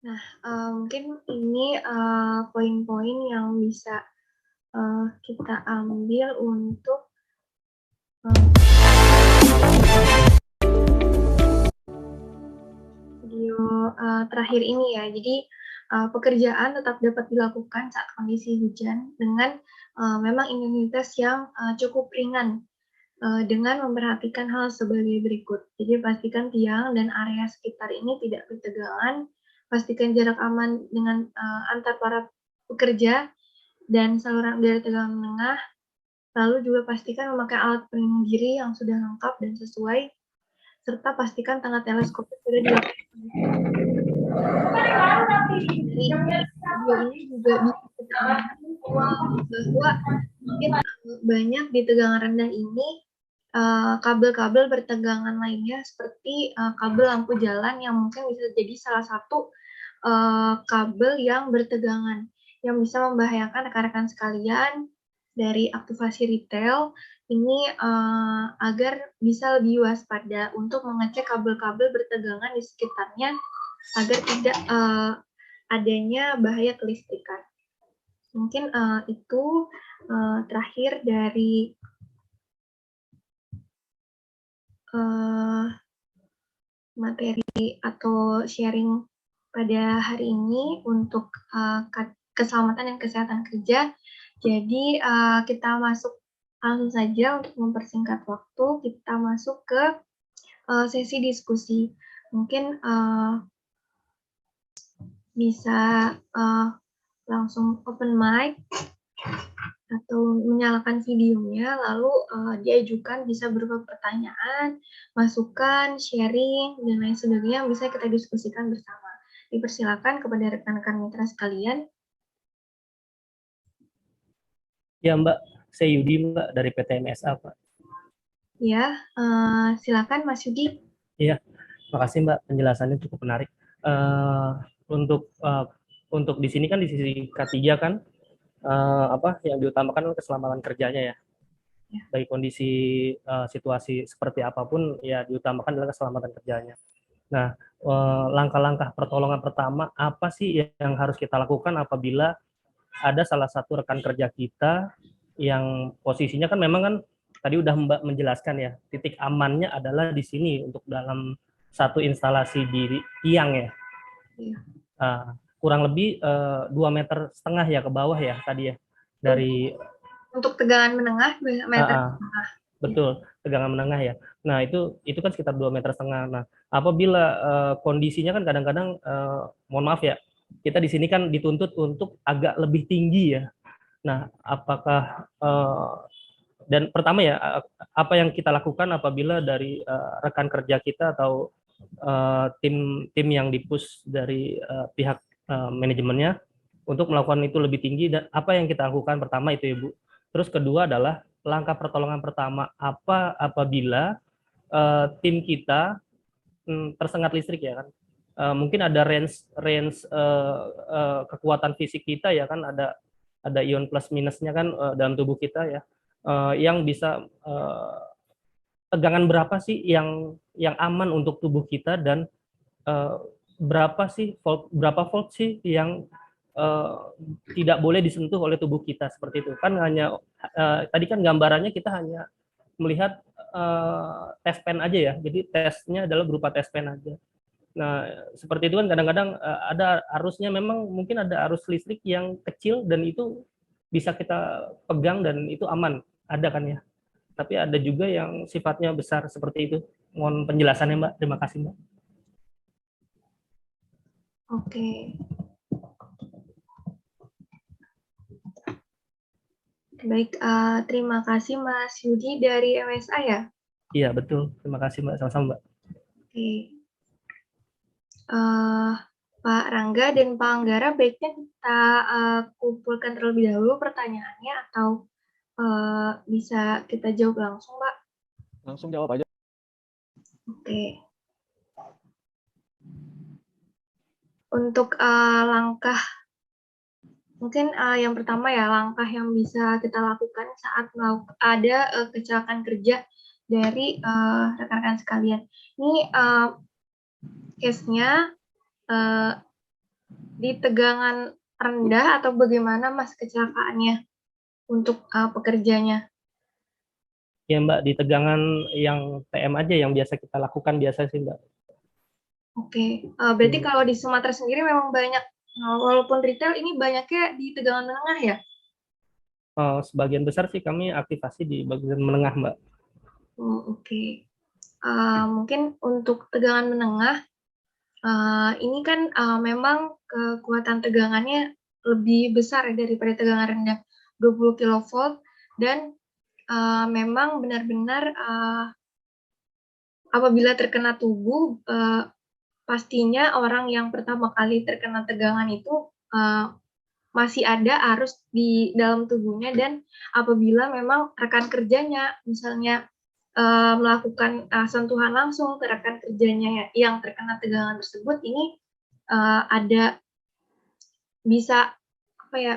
Mungkin ini poin-poin yang bisa kita ambil untuk video terakhir ini ya. Jadi pekerjaan tetap dapat dilakukan saat kondisi hujan dengan memang intensitas yang cukup ringan dengan memperhatikan hal sebagai berikut. Jadi pastikan tiang dan area sekitar ini tidak bertegangan, pastikan jarak aman dengan antar para pekerja dan saluran udara tegangan menengah. Lalu juga pastikan memakai alat pelindung diri yang sudah lengkap dan sesuai, serta pastikan tangga teleskopik sudah dilakukan. Dari video ini juga bisa kita ambil bahwa mungkin banyak di tegangan rendah ini kabel-kabel bertegangan lainnya seperti kabel lampu jalan yang mungkin bisa jadi salah satu kabel yang bertegangan yang bisa membahayakan rekan-rekan sekalian dari aktivasi retail ini agar bisa lebih waspada untuk mengecek kabel-kabel bertegangan di sekitarnya agar tidak adanya bahaya kelistrikan. Mungkin itu terakhir dari materi atau sharing pada hari ini untuk keselamatan dan kesehatan kerja. Jadi kita masuk langsung saja untuk mempersingkat waktu, kita masuk ke sesi diskusi. Mungkin bisa langsung open mic atau menyalakan videonya, lalu diajukan bisa berupa pertanyaan, masukan, sharing, dan lain sebagainya yang bisa kita diskusikan bersama. Dipersilakan kepada rekan-rekan mitra sekalian.
Ya Mbak, saya Yudi Mbak dari PT MSA Pak.
Ya, silakan Mas Yudi.
Iya, makasih Mbak, penjelasannya cukup menarik. Untuk di sini kan di sisi K3 kan yang diutamakan keselamatan kerjanya ya. Baik kondisi situasi seperti apapun ya diutamakan adalah keselamatan kerjanya. Nah, langkah-langkah pertolongan pertama apa sih yang harus kita lakukan apabila ada salah satu rekan kerja kita yang posisinya kan memang kan tadi udah Mbak menjelaskan ya, titik amannya adalah di sini untuk dalam satu instalasi di tiang ya.
Iya.
Kurang lebih 2,5 meter ya ke bawah ya tadi ya. Dari
untuk tegangan menengah 2 meter.
Betul, tegangan menengah ya. Nah, itu kan sekitar 2,5 meter. Nah, apabila kondisinya kan kadang-kadang mohon maaf ya, kita di sini kan dituntut untuk agak lebih tinggi ya. Nah, apakah dan pertama ya, apa yang kita lakukan apabila dari rekan kerja kita atau tim yang dipush dari pihak manajemennya untuk melakukan itu lebih tinggi, dan apa yang kita lakukan pertama itu Ibu. Terus kedua adalah langkah pertolongan pertama apa apabila tim kita tersengat listrik ya kan. Mungkin ada range kekuatan fisik kita ya kan, ada ion plus minusnya kan dalam tubuh kita ya, yang bisa tegangan berapa sih yang aman untuk tubuh kita, dan berapa volt sih yang tidak boleh disentuh oleh tubuh kita, seperti itu kan. Hanya tadi kan gambarannya kita hanya melihat tes pen aja ya, jadi tesnya adalah berupa tes pen aja. Nah, seperti itu kan kadang-kadang ada arusnya, memang mungkin ada arus listrik yang kecil dan itu bisa kita pegang dan itu aman, ada kan ya. Tapi ada juga yang sifatnya besar seperti itu. Mohon penjelasannya Mbak, terima kasih Mbak.
Oke. Baik, terima kasih Mas Yudi dari MSA ya?
Iya, betul. Terima kasih Mbak, sama-sama Mbak.
Oke. Pak Rangga dan Pak Anggara, baiknya kita kumpulkan terlebih dahulu pertanyaannya atau bisa kita jawab langsung, Pak?
Langsung jawab aja.
Oke. Untuk langkah, mungkin yang pertama ya, langkah yang bisa kita lakukan saat ada kecelakaan kerja dari rekan-rekan sekalian. Ini case-nya di tegangan rendah atau bagaimana Mas kecelakaannya untuk pekerjanya?
Ya Mbak, di tegangan yang TM aja yang biasa kita lakukan biasa sih Mbak.
Oke, berarti kalau di Sumatera sendiri memang banyak, walaupun retail ini banyaknya di tegangan menengah ya?
Sebagian besar sih kami aktivasi di bagian menengah Mbak.
Oke. Mungkin untuk tegangan menengah, ini kan memang kekuatan tegangannya lebih besar daripada tegangan rendah 20 kV dan memang benar-benar apabila terkena tubuh, pastinya orang yang pertama kali terkena tegangan itu masih ada arus di dalam tubuhnya, dan apabila memang rekan kerjanya misalnya melakukan sentuhan langsung ke rekan kerjanya yang terkena tegangan tersebut, ini ada bisa apa ya,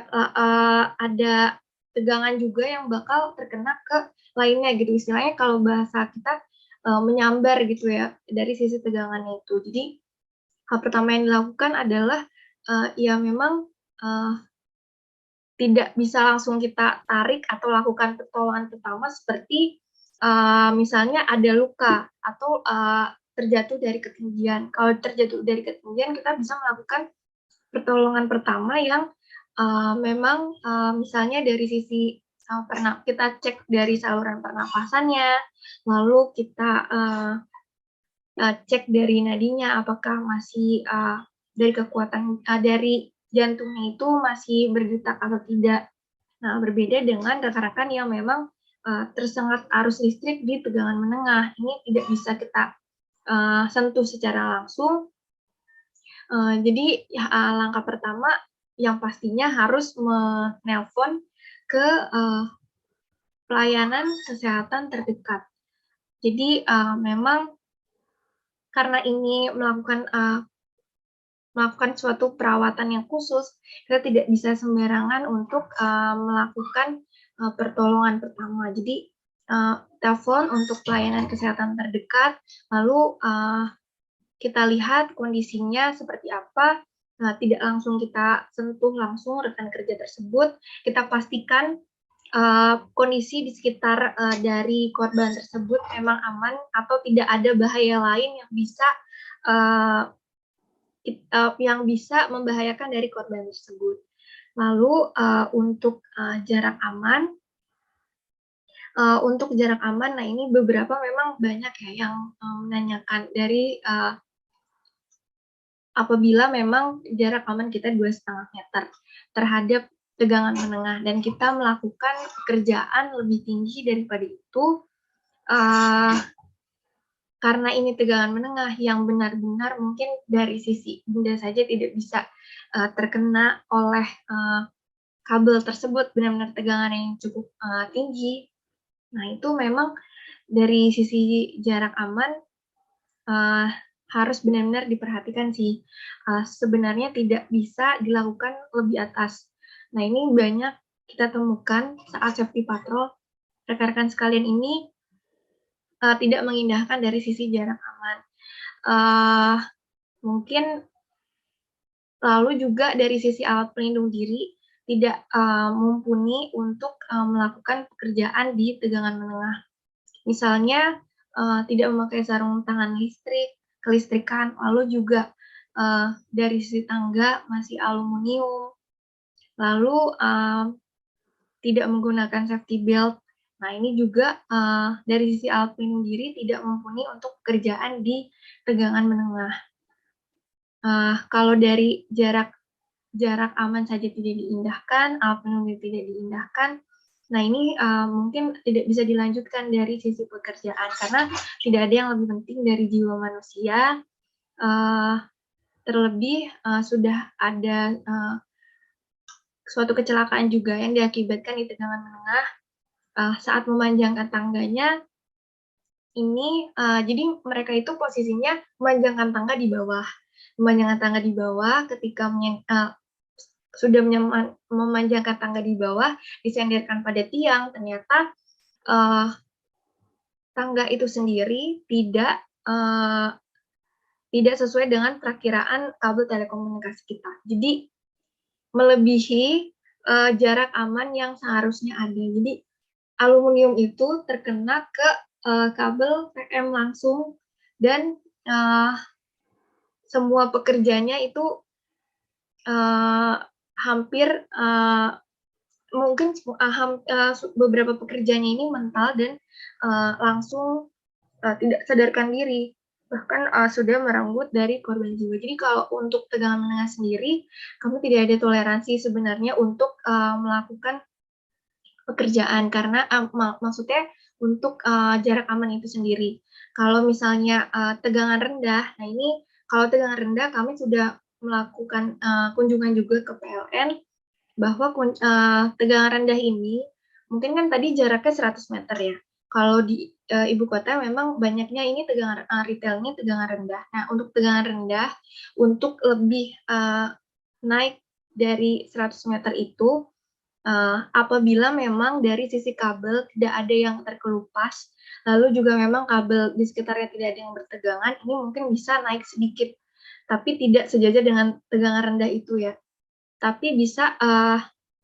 ada tegangan juga yang bakal terkena ke lainnya gitu, istilahnya kalau bahasa kita menyambar gitu ya dari sisi tegangannya itu. Jadi hal pertama yang dilakukan adalah ya memang tidak bisa langsung kita tarik atau lakukan pertolongan pertama seperti misalnya ada luka atau terjatuh dari ketinggian. Kalau terjatuh dari ketinggian, kita bisa melakukan pertolongan pertama yang memang misalnya dari sisi kita cek dari saluran pernapasannya, lalu kita cek dari nadinya apakah masih dari kekuatan dari jantungnya itu masih berdetak atau tidak. Nah, berbeda dengan rekan-rekan yang memang tersengat arus listrik di tegangan menengah. Ini tidak bisa kita sentuh secara langsung. Jadi langkah pertama yang pastinya harus menelpon ke pelayanan kesehatan terdekat. Jadi memang karena ini melakukan suatu perawatan yang khusus, kita tidak bisa sembarangan untuk melakukan pertolongan pertama. Jadi telepon untuk pelayanan kesehatan terdekat, lalu kita lihat kondisinya seperti apa, tidak langsung kita sentuh langsung rekan kerja tersebut, kita pastikan kondisi di sekitar dari korban tersebut memang aman atau tidak ada bahaya lain yang bisa membahayakan dari korban tersebut. Lalu untuk jarak aman, nah ini beberapa memang banyak ya yang menanyakan dari apabila memang jarak aman kita 2,5 meter terhadap tegangan menengah dan kita melakukan pekerjaan lebih tinggi daripada itu, karena ini tegangan menengah yang benar-benar mungkin dari sisi benda saja tidak bisa terkena oleh kabel tersebut, benar-benar tegangan yang cukup tinggi. Nah, itu memang dari sisi jarak aman harus benar-benar diperhatikan sih. Sebenarnya tidak bisa dilakukan lebih atas. Nah, ini banyak kita temukan saat safety patrol. Rekan-rekan sekalian ini tidak mengindahkan dari sisi jarak aman. Mungkin lalu juga dari sisi alat pelindung diri tidak mumpuni untuk melakukan pekerjaan di tegangan menengah. Misalnya tidak memakai sarung tangan listrik, kelistrikan, lalu juga dari sisi tangga masih aluminium, lalu tidak menggunakan safety belt. Nah, ini juga dari sisi alat pelindung diri tidak mumpuni untuk pekerjaan di tegangan menengah. Kalau dari jarak aman saja tidak diindahkan, alat pelindung diri tidak diindahkan, nah ini mungkin tidak bisa dilanjutkan dari sisi pekerjaan karena tidak ada yang lebih penting dari jiwa manusia. Terlebih sudah ada suatu kecelakaan juga yang diakibatkan di tegangan menengah saat memanjangkan tangganya. Ini jadi mereka itu posisinya memanjangkan tangga di bawah. Memanjangkan tangga di bawah ketika sudah memanjangkan tangga di bawah, disenderkan pada tiang, ternyata tangga itu sendiri tidak tidak sesuai dengan perakiraan kabel telekomunikasi kita. Jadi melebihi jarak aman yang seharusnya ada. Jadi aluminium itu terkena ke kabel PM langsung dan semua pekerjanya itu hampir mungkin beberapa pekerjanya ini mental dan langsung tidak sadarkan diri, bahkan sudah merenggut dari korban jiwa. Jadi kalau untuk tegangan menengah sendiri, kami tidak ada toleransi sebenarnya untuk melakukan pekerjaan karena maksudnya untuk jarak aman itu sendiri. Kalau misalnya tegangan rendah, nah ini kalau tegangan rendah kami sudah melakukan kunjungan juga ke PLN bahwa tegangan rendah ini mungkin kan tadi jaraknya 100 meter ya. Kalau di ibu kota memang banyaknya ini tegangan retailnya tegangan rendah. Nah, untuk tegangan rendah untuk lebih naik dari 100 meter itu apabila memang dari sisi kabel tidak ada yang terkelupas, lalu juga memang kabel di sekitarnya tidak ada yang bertegangan, ini mungkin bisa naik sedikit, tapi tidak sejajar dengan tegangan rendah itu ya. Tapi bisa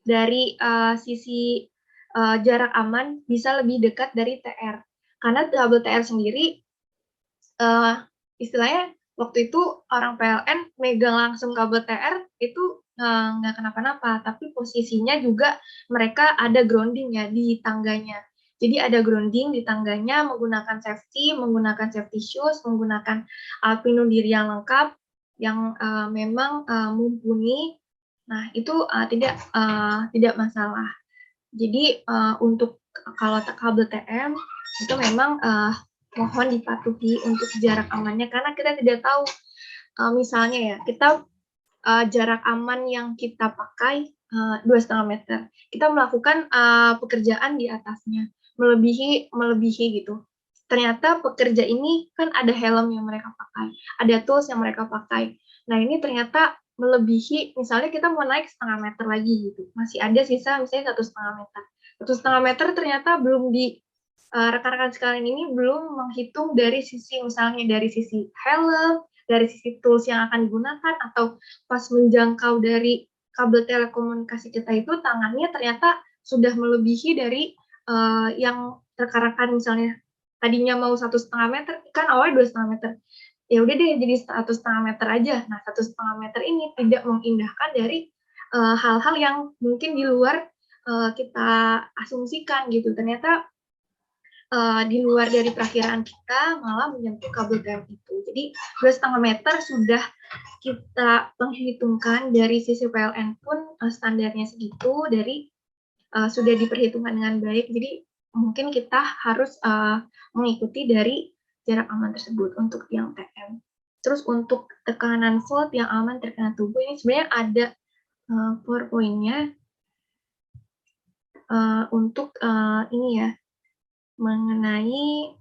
dari sisi jarak aman bisa lebih dekat dari TR. Karena kabel TR sendiri istilahnya waktu itu orang PLN megang langsung kabel TR itu nggak kenapa-napa, tapi posisinya juga mereka ada grounding ya di tangganya. Jadi ada grounding di tangganya menggunakan safety shoes, menggunakan alat pelindung diri yang lengkap, yang memang mumpuni. Nah, itu tidak masalah. Jadi untuk kalau kabel TM itu memang mohon dipatuhi untuk jarak amannya karena kita tidak tahu misalnya ya kita jarak aman yang kita pakai 2,5 meter. Kita melakukan pekerjaan di atasnya melebihi gitu. Ternyata pekerja ini kan ada helm yang mereka pakai, ada tools yang mereka pakai. Nah ini ternyata melebihi, misalnya kita mau naik 0,5 meter lagi gitu, masih ada sisa misalnya 1,5 meter. 1,5 meter ternyata belum di rekan-rekan sekalian ini belum menghitung dari sisi misalnya dari sisi helm, dari sisi tools yang akan digunakan, atau pas menjangkau dari kabel telekomunikasi kita itu tangannya ternyata sudah melebihi dari yang rekan-rekan misalnya tadinya mau 1,5 meter, kan awalnya 2,5 meter. Ya udah deh jadi 1,5 meter aja. Nah 1,5 meter ini tidak mengindahkan dari hal-hal yang mungkin di luar kita asumsikan gitu. Ternyata di luar dari perakiraan kita malah menyentuh kabel TM itu. Jadi 2,5 meter sudah kita menghitungkan dari sisi PLN pun standarnya segitu, dari sudah diperhitungkan dengan baik. Jadi mungkin kita harus mengikuti dari jarak aman tersebut untuk yang TM. Terus untuk tekanan volt yang aman terkena tubuh ini sebenarnya ada PowerPoint-nya untuk ini ya, mengenai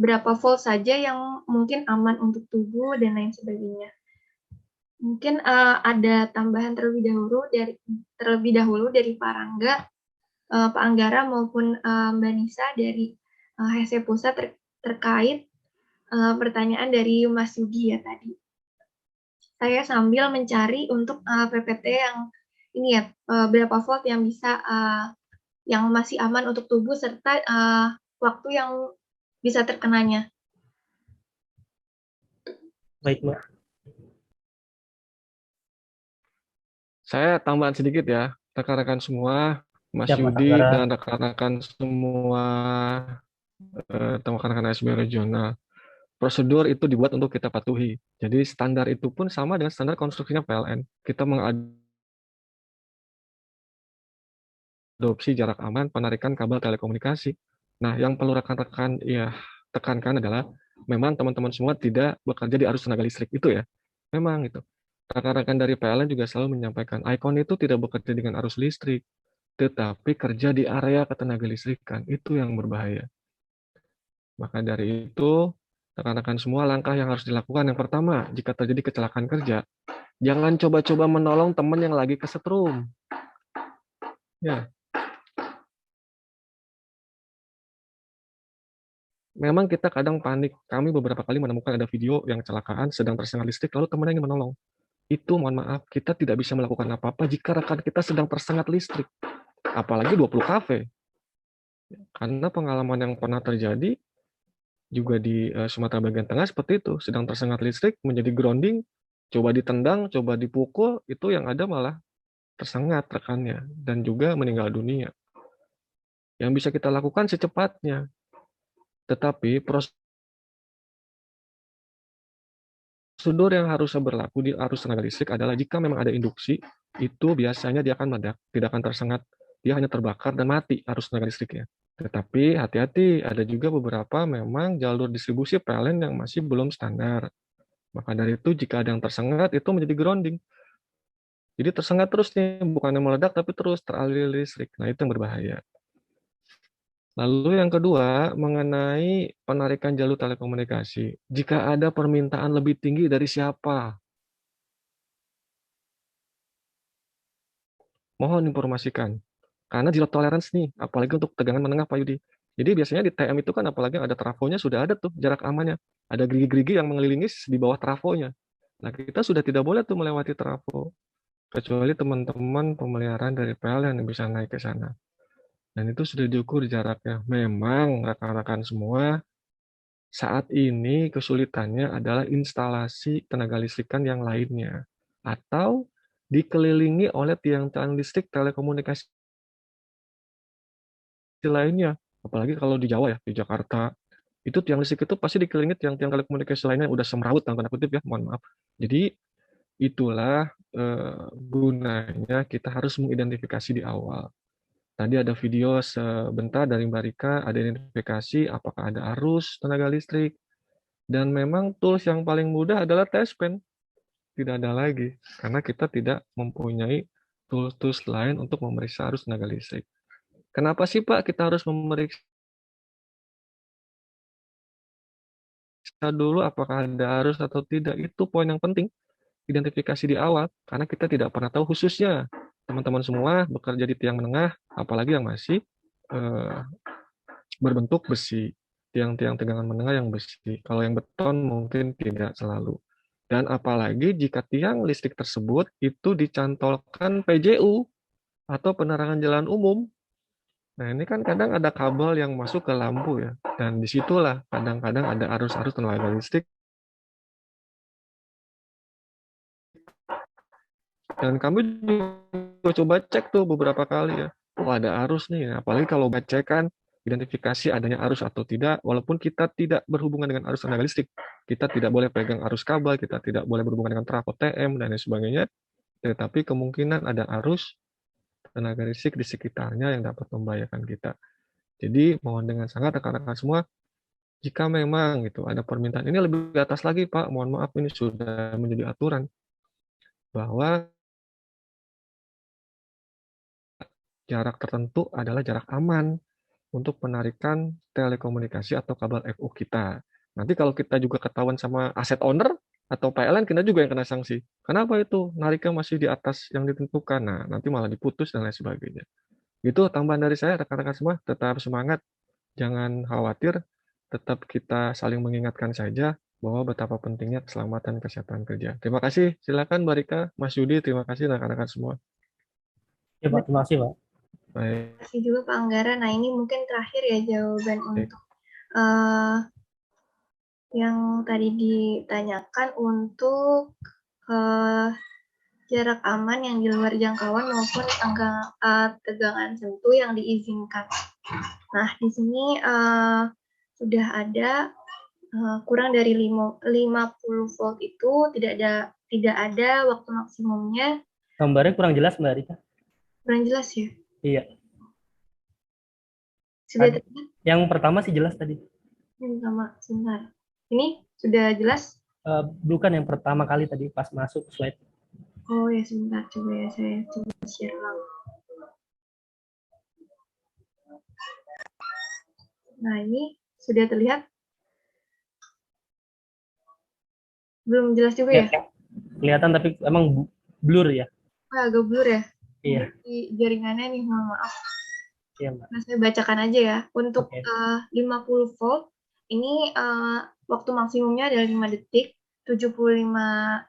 berapa volt saja yang mungkin aman untuk tubuh dan lain sebagainya. Mungkin ada tambahan terlebih dahulu dari Pak Rangga, Pak Anggara maupun Mbak Nisa dari HC Pusat terkait pertanyaan dari Mas Yudi ya tadi. Saya sambil mencari untuk PPT yang ini ya, berapa volt yang bisa yang masih aman untuk tubuh serta waktu yang bisa terkenanya.
Baik, Mbak.
Saya tambahan sedikit ya, rekan-rekan semua, Mas
Siap, Mas
Yudi
Anggara.
dan rekan-rekan semua rekan-rekan ASB regional. Prosedur itu dibuat untuk kita patuhi. Jadi standar itu pun sama dengan standar konstruksinya PLN. Kita mengadopsi jarak aman penarikan kabel telekomunikasi. Nah, yang perlu rekan-rekan ya tekankan adalah memang teman-teman semua tidak bekerja di arus tenaga listrik itu ya. Memang itu. Rekan-rekan dari PLN juga selalu menyampaikan, ICON itu tidak bekerja dengan arus listrik, tetapi kerja di area ketenaga listrikan. Itu yang berbahaya. Maka dari itu, rekan-rekan semua langkah yang harus dilakukan. Yang pertama, jika terjadi kecelakaan kerja, jangan coba-coba menolong teman yang lagi kesetrum. Ya. memang kita kadang panik. Kami beberapa kali menemukan ada video yang kecelakaan sedang tersengat listrik, lalu temannya ingin menolong. Itu mohon maaf, kita tidak bisa melakukan apa-apa jika rekan kita sedang tersengat listrik. Apalagi 20 kafe. Karena pengalaman yang pernah terjadi juga di Sumatera bagian tengah seperti itu, sedang tersengat listrik, menjadi grounding, coba ditendang, coba dipukul, itu yang ada malah tersengat rekannya, dan juga meninggal dunia. Yang bisa kita lakukan secepatnya, tetapi prosedur yang harusnya berlaku di arus tenaga listrik adalah jika memang ada induksi, itu biasanya dia akan meledak, tidak akan tersengat, dia hanya terbakar dan mati arus tenaga listriknya. Tetapi hati-hati, ada juga beberapa memang jalur distribusi PLN yang masih belum standar. Maka dari itu, jika ada yang tersengat, itu menjadi grounding. Jadi tersengat terus nih, bukannya meledak, tapi terus teraliri listrik. Nah, itu yang berbahaya. Lalu yang kedua, mengenai penarikan jalur telekomunikasi. Jika ada permintaan lebih tinggi dari siapa? Mohon informasikan. Karena zero tolerance nih, apalagi untuk tegangan menengah, Pak Yudi. Jadi biasanya di TM itu kan apalagi ada trafonya, sudah ada tuh jarak amannya. Ada gerigi-gerigi yang mengelilingi di bawah trafonya. Nah, kita sudah tidak boleh tuh melewati trafo. Kecuali teman-teman pemeliharaan dari PLN yang bisa naik ke sana. Dan itu sudah diukur jaraknya. Memang rekan-rekan semua, saat ini kesulitannya adalah instalasi tenaga listrikan yang lainnya. Atau dikelilingi oleh tiang-tiang listrik telekomunikasi lainnya. Apalagi kalau di Jawa ya, di Jakarta. Itu tiang listrik itu pasti dikelilingi tiang-tiang telekomunikasi lainnya. Udah semrawut, tanda kutip ya, mohon maaf. Jadi itulah gunanya kita harus mengidentifikasi di awal. Tadi ada video sebentar dari Mbak Rika, ada identifikasi apakah ada arus tenaga listrik, dan memang tools yang paling mudah adalah test pen. Tidak ada lagi, karena kita tidak mempunyai tools-tools lain untuk memeriksa arus tenaga listrik. Kenapa sih Pak kita harus memeriksa dulu apakah ada arus atau tidak? Itu poin yang penting, identifikasi di awal, karena kita tidak pernah tahu, khususnya teman-teman semua bekerja di tiang menengah, apalagi yang masih berbentuk besi, tiang-tiang tegangan menengah yang besi. Kalau yang beton mungkin tidak selalu. Dan apalagi jika tiang listrik tersebut itu dicantolkan PJU atau penerangan jalan umum. Nah, ini kan kadang ada kabel yang masuk ke lampu ya. Dan disitulah kadang-kadang ada arus-arus tenaga listrik. Dan kami juga coba cek tuh beberapa kali ya. Oh, ada arus nih. Apalagi kalau ngecekan identifikasi adanya arus atau tidak, walaupun kita tidak berhubungan dengan arus tenaga listrik. Kita tidak boleh pegang arus kabel, kita tidak boleh berhubungan dengan trafo TM, dan lain sebagainya. Tetapi kemungkinan ada arus tenaga listrik di sekitarnya yang dapat membahayakan kita. Jadi mohon dengan sangat rekan-rekan semua, jika memang gitu ada permintaan, ini lebih ke atas lagi Pak, mohon maaf ini sudah menjadi aturan, bahwa jarak tertentu adalah jarak aman untuk penarikan telekomunikasi atau kabel FU kita. Nanti kalau kita juga ketahuan sama aset owner atau PLN, kita juga yang kena sanksi. Kenapa itu? Nariknya masih di atas yang ditentukan. Nah, nanti malah diputus dan lain sebagainya. Itu tambahan dari saya, rekan-rekan semua. Tetap semangat, jangan khawatir. Tetap kita saling mengingatkan saja bahwa betapa pentingnya keselamatan kesehatan kerja. Terima kasih. Silakan Mbak Rika, Mas Yudi, terima kasih rekan-rekan semua.
Ya Pak, terima kasih Pak.
Baik.
Terima kasih juga Pak Anggara. Nah, ini mungkin terakhir ya jawaban untuk uh, yang tadi ditanyakan untuk jarak aman yang di luar jangkauan maupun tegangan sentuh yang diizinkan. Nah, di sini sudah ada kurang dari 50 volt itu tidak ada waktu maksimumnya.
Gambarnya kurang jelas Mbak Rika.
Kurang jelas ya?
Iya.
Sudah terlihat?
Yang pertama sih jelas tadi.
Yang pertama, sebentar. Ini sudah jelas?
Bukan yang pertama kali tadi pas masuk slide.
Oh ya, sebentar. Coba ya, saya coba share ulang. Nah, ini sudah terlihat? Belum jelas juga ya?
Kelihatan tapi emang blur ya.
Agak blur ya?
Iya.
Di jaringannya nih, mohon maaf.
Iya, Mbak.
Nah, saya bacakan aja ya. Untuk 50 volt Ini waktu maksimumnya adalah 5 detik, 75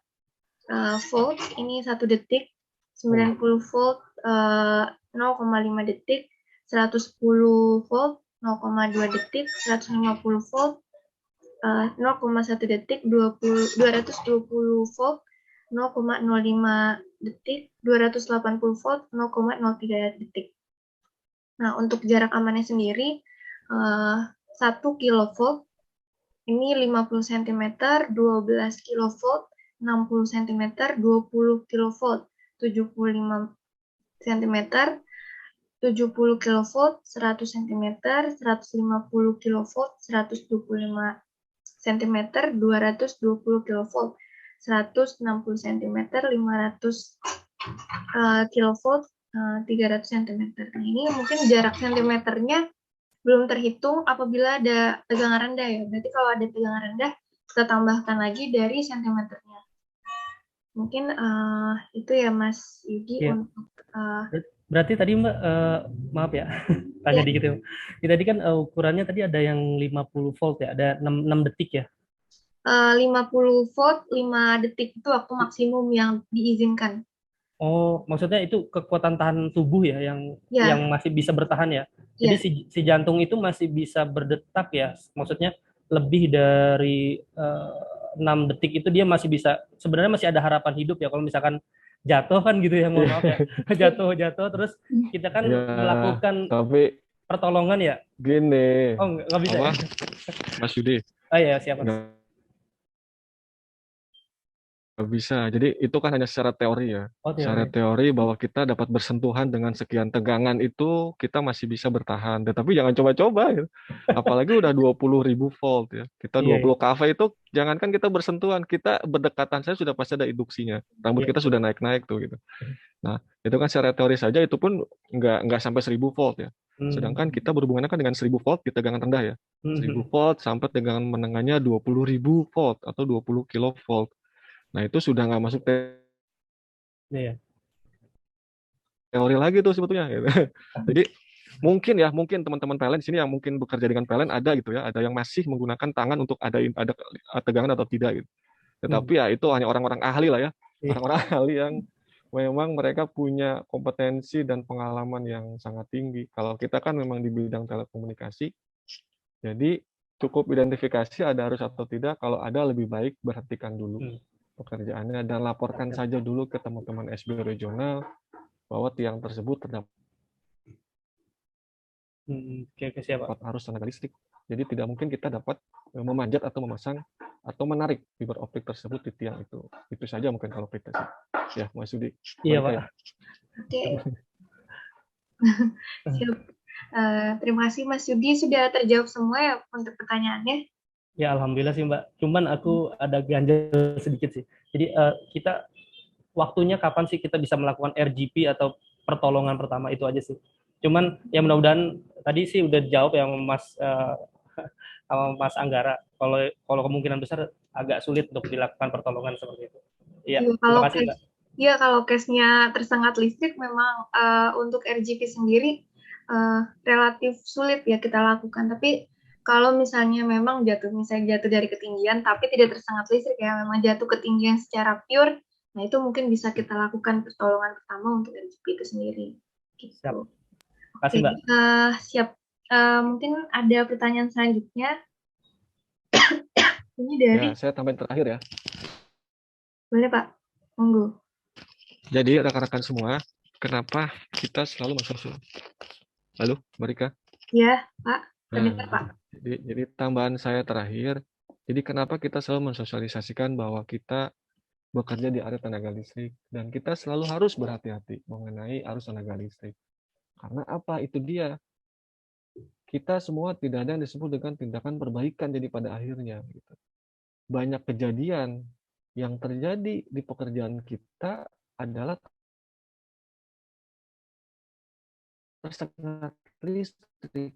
volt ini 1 detik, 90 volt 0,5 detik, 110 volt 0,2 detik, 150 volt 0,1 detik, 220 volt 0,05 detik, 280 volt 0,03 detik. Nah, untuk jarak amannya sendiri 1 kilovolt ini 50 cm, 12 kilovolt 60 cm, 20 kilovolt 75 cm, 70 kilovolt 100 cm, 150 kilovolt 125 cm, 220 kilovolt 160 cm, 500 kilovolt 300 cm. Nah, ini mungkin jarak sentimeternya belum terhitung apabila ada tegangan rendah ya. Berarti kalau ada tegangan rendah, kita tambahkan lagi dari sentimeternya. Mungkin itu ya Mas Yudi
Iya.
untuk
Berarti tadi Mbak, maaf ya, tanya dikit ya. Ya, tadi kan ukurannya tadi ada yang 50 volt ya, ada 6 detik ya.
50 volt 5 detik itu waktu maksimum yang diizinkan.
Oh, maksudnya itu kekuatan tahan tubuh ya yang
Ya,
masih bisa bertahan ya. Jadi
ya.
si jantung itu masih bisa berdetak ya. Maksudnya lebih dari 6 detik itu dia masih bisa, sebenarnya masih ada harapan hidup ya kalau misalkan jatuh kan gitu ya, mohon maaf ya. Jatuh terus kita kan
Ya,
melakukan
tapi
pertolongan ya.
gini,
Oh, nggak bisa
apa,
ya.
Mas Yudi,
Oh ya, siapa?
nggak bisa. Jadi itu kan hanya secara teori ya.
Oh,
Secara
teori.
teori bahwa kita dapat bersentuhan dengan sekian tegangan itu kita masih bisa bertahan. Tetapi jangan coba-coba ya. Apalagi udah 20.000 volt ya. Kita
Iya,
20 kV itu jangankan kita bersentuhan, kita berdekatan saya sudah pasti ada induksinya. Rambut
iya.
kita sudah naik-naik tuh gitu. Nah, itu kan secara teori saja itu pun nggak sampai 1000 volt ya. Sedangkan kita berhubungannya kan dengan 1000 volt di tegangan rendah ya. 1000 volt sampai tegangan menengahnya 20.000 volt atau 20 kilovolt. Nah, itu sudah nggak masuk
Iya.
teori lagi tuh sebetulnya. Gitu. Jadi mungkin teman-teman PLN di sini yang mungkin bekerja dengan PLN ada gitu ya, ada yang masih menggunakan tangan untuk ada tegangan atau tidak gitu. Tetapi ya itu hanya orang-orang ahli lah ya,
Iya.
orang-orang ahli yang memang mereka punya kompetensi dan pengalaman yang sangat tinggi. Kalau kita kan memang di bidang telekomunikasi, jadi cukup identifikasi ada harus atau tidak. Kalau ada lebih baik berhentikan dulu pekerjaannya dan laporkan saja dulu ke teman-teman SB regional bahwa tiang tersebut terdapat
Oke, siapa?
arus tenaga listrik. Jadi tidak mungkin kita dapat memanjat atau memasang atau menarik fiber optik tersebut di tiang itu. Itu saja mungkin kalau kita sih. Ya, Mas Yudi.
Iya, Pak.
Ya.
Oke. Siap. Terima kasih Mas Yudi sudah terjawab semua ya untuk pertanyaannya.
Ya, alhamdulillah sih Mbak. Cuman aku ada ganjel sedikit sih. Jadi kita waktunya kapan sih kita bisa melakukan RGP atau pertolongan pertama, itu aja sih. Cuman ya mudah-mudahan tadi sih udah dijawab yang sama Mas Anggara. Kalau kemungkinan besar agak sulit untuk dilakukan pertolongan seperti itu. Iya, terima kasih Mbak.
Iya, kalau case-nya tersengat listrik memang untuk RGP sendiri relatif sulit ya kita lakukan. Tapi kalau misalnya memang jatuh dari ketinggian tapi tidak tersengat listrik ya, memang jatuh ketinggian secara pure, nah itu mungkin bisa kita lakukan pertolongan pertama untuk RGP itu sendiri. Gitu.
Siap. Terima kasih Mbak.
Siap. Mungkin ada pertanyaan selanjutnya. Ini dari.
Ya, saya tambahin terakhir ya.
Boleh Pak, monggo.
Jadi rekan-rekan semua, kenapa kita selalu mensosialisasikan? Halo, Mbak Rika?
Ya, Pak. Terdengar, Pak.
Jadi tambahan saya terakhir, jadi kenapa kita selalu mensosialisasikan bahwa kita bekerja di area tenaga listrik dan kita selalu harus berhati-hati mengenai arus tenaga listrik. Karena apa? Itu dia. Kita semua tidak ada yang disebut dengan tindakan perbaikan jadi pada akhirnya. Gitu. Banyak kejadian yang terjadi di pekerjaan kita adalah tersengat listrik.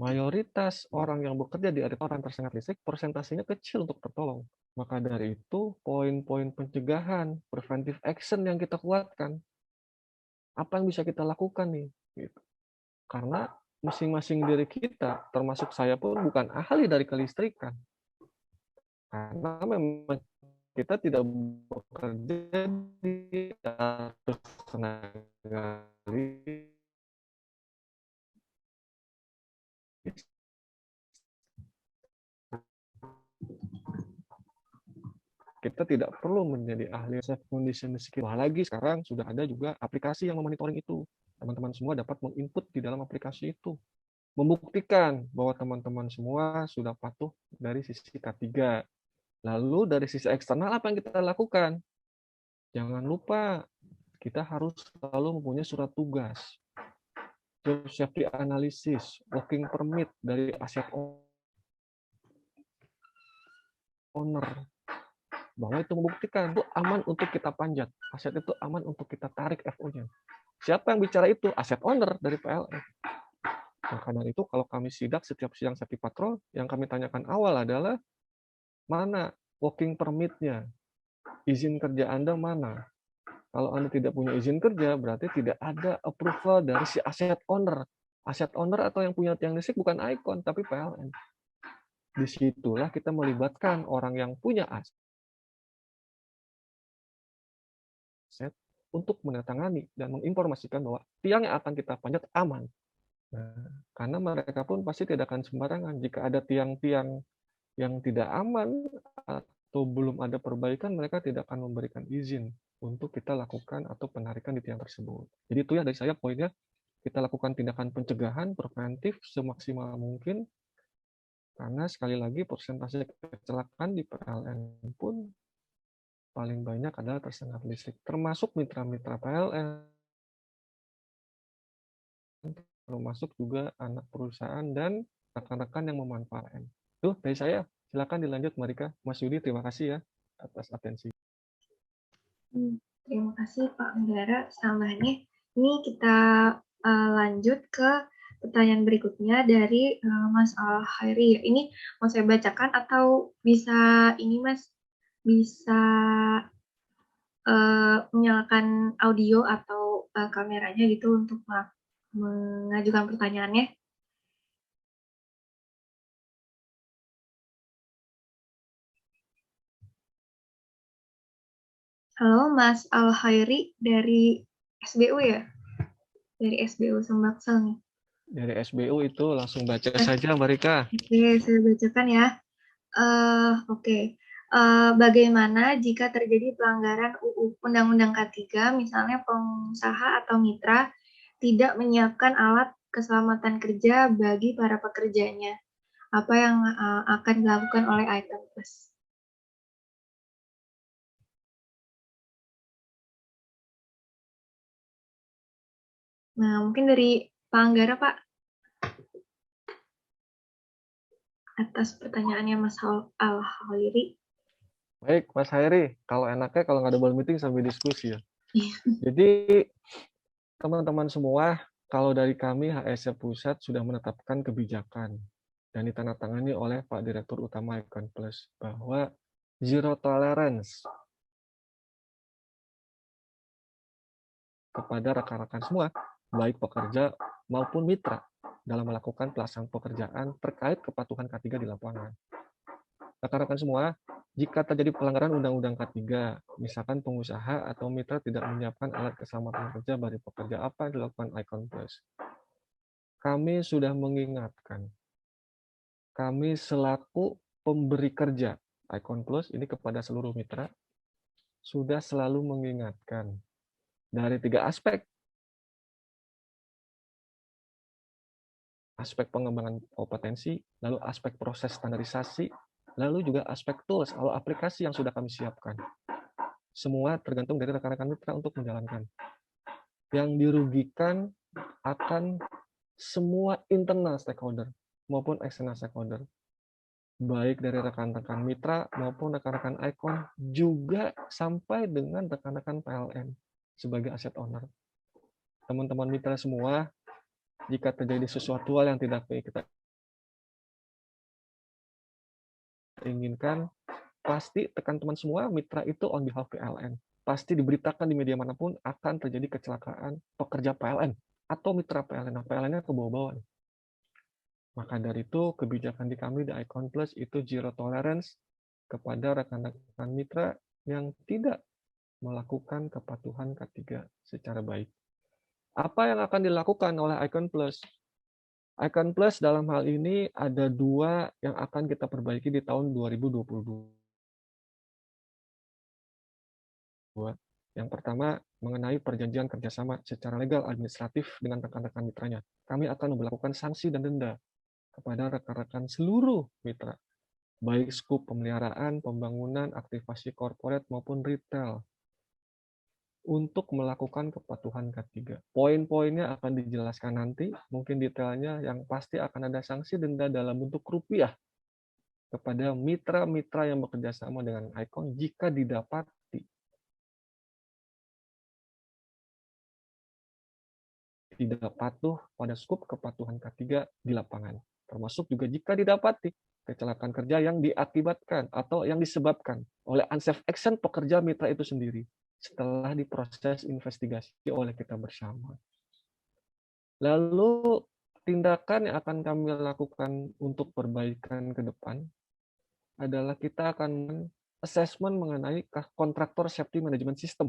Mayoritas orang yang bekerja di area orang tersengat listrik, persentasenya kecil untuk tertolong. Maka dari itu, poin-poin pencegahan, preventive action yang kita kuatkan. Apa yang bisa kita lakukan nih? Gitu. Karena masing-masing diri kita, termasuk saya pun bukan ahli dari kelistrikan. Karena memang kita tidak bekerja di arus tenaga listrik. Kita tidak perlu menjadi ahli safe condition skill. Apalagi sekarang sudah ada juga aplikasi yang memonitoring itu. Teman-teman semua dapat menginput di dalam aplikasi itu. Membuktikan bahwa teman-teman semua sudah patuh dari sisi K3. Lalu dari sisi eksternal apa yang kita lakukan? Jangan lupa kita harus selalu mempunyai surat tugas, job safety analysis, working permit dari aset owner, bahwa itu membuktikan itu aman untuk kita panjat, aset itu aman untuk kita tarik FO-nya. Siapa yang bicara itu? Aset owner dari PLN. Maka dari itu kalau kami sidak setiap siang safety patrol, yang kami tanyakan awal adalah mana working permit-nya, izin kerja Anda mana? Kalau Anda tidak punya izin kerja, berarti tidak ada approval dari si aset owner. Aset owner atau yang punya tiang listrik bukan Icon, tapi PLN. Disitulah kita melibatkan orang yang punya aset untuk menandatangani dan menginformasikan bahwa tiang yang akan kita panjat aman. Nah, karena mereka pun pasti tidak akan sembarangan. Jika ada tiang-tiang yang tidak aman atau belum ada perbaikan, mereka tidak akan memberikan izin untuk kita lakukan atau penarikan di tiang tersebut. Jadi itu ya dari saya poinnya, kita lakukan tindakan pencegahan preventif semaksimal mungkin, karena sekali lagi persentase kecelakaan di PLN pun paling banyak adalah tersengat listrik, termasuk mitra-mitra PLN, termasuk juga anak perusahaan dan rekan-rekan yang memanfaatkan. Tuh dari saya, silakan dilanjut Marika. Mas Yudi, terima kasih ya atas atensi.
Terima kasih Pak Anggara tambahannya. Ini kita lanjut ke pertanyaan berikutnya dari Mas Al-Khairi. Ini mau saya bacakan atau bisa ini Mas bisa menyalakan audio atau kameranya gitu untuk mengajukan pertanyaannya. Halo Mas Al-Khairi dari SBU ya? Dari SBU Sumbaksel nih.
Dari SBU itu langsung baca saja Marika.
Oke, saya bacakan ya. Oke. Bagaimana jika terjadi pelanggaran UU Undang-Undang K3, misalnya pengusaha atau mitra tidak menyiapkan alat keselamatan kerja bagi para pekerjanya? Apa yang akan dilakukan oleh Icon Plus? Nah, mungkin dari Pak Anggara, Pak, atas pertanyaannya Mas Al-Khairi.
Baik, Mas Hairi, kalau enaknya kalau nggak ada board meeting sambil diskusi ya.
Iya.
Jadi teman-teman semua, kalau dari kami HSC Pusat sudah menetapkan kebijakan dan ditandatangani oleh Pak Direktur Utama Icon Plus bahwa zero tolerance kepada rekan-rekan semua, baik pekerja maupun mitra, dalam melakukan pelaksanaan pekerjaan terkait kepatuhan K3 di lapangan. Rekan-rekan semua, jika terjadi pelanggaran Undang-Undang K3, misalkan pengusaha atau mitra tidak menyiapkan alat keselamatan kerja bagi pekerja, apa yang dilakukan Icon Plus? Kami sudah mengingatkan, kami selaku pemberi kerja Icon Plus ini kepada seluruh mitra, sudah selalu mengingatkan dari 3 aspek. Aspek pengembangan kompetensi, lalu aspek proses standarisasi, lalu juga aspek tools atau aplikasi yang sudah kami siapkan. Semua tergantung dari rekan-rekan mitra untuk menjalankan. Yang dirugikan akan semua internal stakeholder maupun external stakeholder. Baik dari rekan-rekan mitra maupun rekan-rekan Icon, juga sampai dengan rekan-rekan PLN sebagai asset owner. Teman-teman mitra semua, jika terjadi sesuatu hal yang tidak kita inginkan, pasti tekan teman semua mitra itu on behalf PLN. Pasti diberitakan di media manapun akan terjadi kecelakaan pekerja PLN atau mitra PLN. Nah, PLN-nya ke bawah-bawah. Maka dari itu, kebijakan di kami di Icon Plus itu zero tolerance kepada rekan-rekan mitra yang tidak melakukan kepatuhan K3 secara baik. Apa yang akan dilakukan oleh Icon Plus? Icon Plus dalam hal ini ada 2 yang akan kita perbaiki di tahun 2022. Yang pertama, mengenai perjanjian kerjasama secara legal administratif dengan rekan-rekan mitranya. Kami akan memperlakukan sanksi dan denda kepada rekan-rekan seluruh mitra, baik skup pemeliharaan, pembangunan, aktivasi korporat, maupun retail, untuk melakukan kepatuhan K3. Poin-poinnya akan dijelaskan nanti, mungkin detailnya yang pasti akan ada sanksi denda dalam bentuk rupiah kepada mitra-mitra yang bekerja sama dengan Icon jika didapati tidak patuh pada skup kepatuhan K3 di lapangan. Termasuk juga jika didapati kecelakaan kerja yang diakibatkan atau yang disebabkan oleh unsafe action pekerja mitra itu sendiri setelah diproses investigasi oleh kita bersama. Lalu tindakan yang akan kami lakukan untuk perbaikan ke depan adalah kita akan assessment mengenai kontraktor safety management system.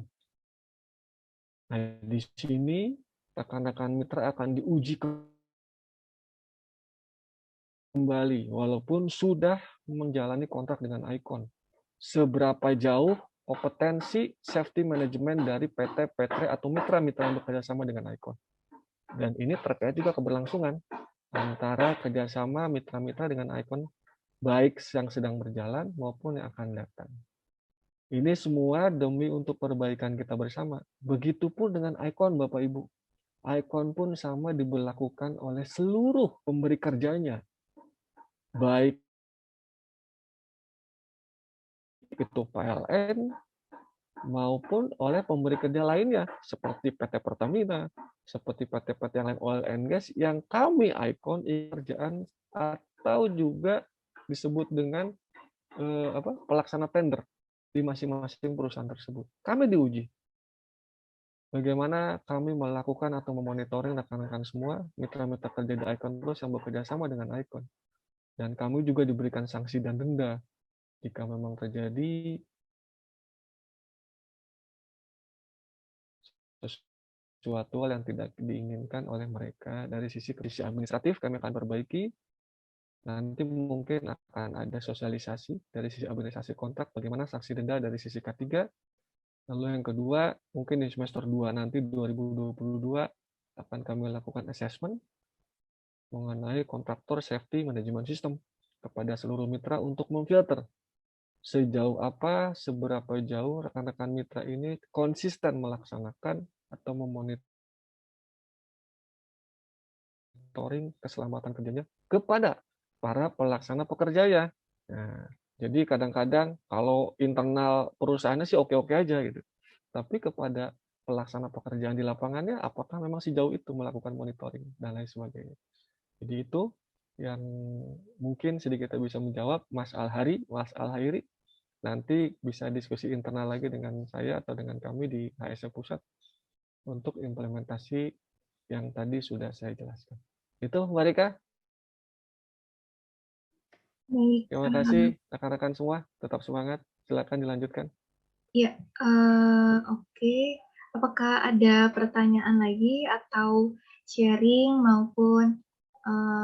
Nah, di sini rekan-rekan mitra akan diuji kembali, walaupun sudah menjalani kontrak dengan Icon. Seberapa jauh kompetensi safety management dari PT, PT, atau mitra-mitra yang bekerja sama dengan Icon. Dan ini terkait juga keberlangsungan antara kerjasama mitra-mitra dengan Icon, baik yang sedang berjalan maupun yang akan datang. Ini semua demi untuk perbaikan kita bersama. Begitupun dengan Icon, Bapak Ibu. Icon pun sama diberlakukan oleh seluruh pemberi kerjanya, baik itu PLN maupun oleh pemberi kerja lainnya, seperti PT Pertamina, seperti PT-PT yang lain oil and gas, yang kami Icon kerjaan atau juga disebut dengan pelaksana tender di masing-masing perusahaan tersebut. Kami diuji. Bagaimana kami melakukan atau memonitoring rekan-rekan semua, mitra-mitra kerja di Icon Plus yang bekerja sama dengan Icon. Dan kami juga diberikan sanksi dan denda jika memang terjadi sesuatu hal yang tidak diinginkan oleh mereka. Dari sisi administratif kami akan perbaiki. Nanti mungkin akan ada sosialisasi dari sisi administrasi kontrak, bagaimana sanksi denda dari sisi K3. Lalu yang kedua, mungkin di semester 2 nanti 2022 akan kami lakukan assessment mengenai kontraktor safety management system kepada seluruh mitra untuk memfilter sejauh apa, seberapa jauh rekan-rekan mitra ini konsisten melaksanakan atau memonitoring keselamatan kerjanya kepada para pelaksana pekerja ya. Nah, jadi kadang-kadang kalau internal perusahaannya sih oke-oke aja gitu. Tapi kepada pelaksana pekerjaan di lapangannya, apakah memang sejauh itu melakukan monitoring dan lain sebagainya. Jadi itu yang mungkin sedikit bisa menjawab Mas Al-Hairi. Nanti bisa diskusi internal lagi dengan saya atau dengan kami di HSE Pusat untuk implementasi yang tadi sudah saya jelaskan. Itu Mbak Rika.
Baik.
Terima kasih rekan-rekan semua. Tetap semangat. Silakan dilanjutkan.
Ya, oke. Apakah ada pertanyaan lagi atau sharing maupun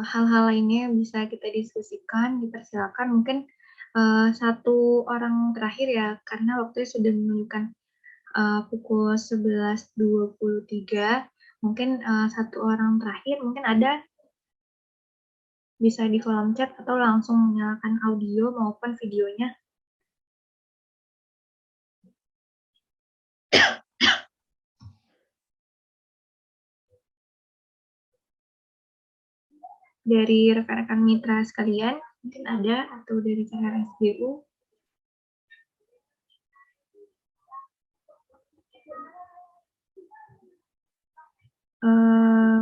hal-hal lainnya yang bisa kita diskusikan? Dipersilakan. Mungkin satu orang terakhir ya, karena waktunya sudah menunjukkan pukul 11.23. Mungkin satu orang terakhir, mungkin ada bisa di kolom chat atau langsung menyalakan audio maupun videonya. Dari rekan-rekan mitra sekalian, mungkin ada, atau dari rekan SBU.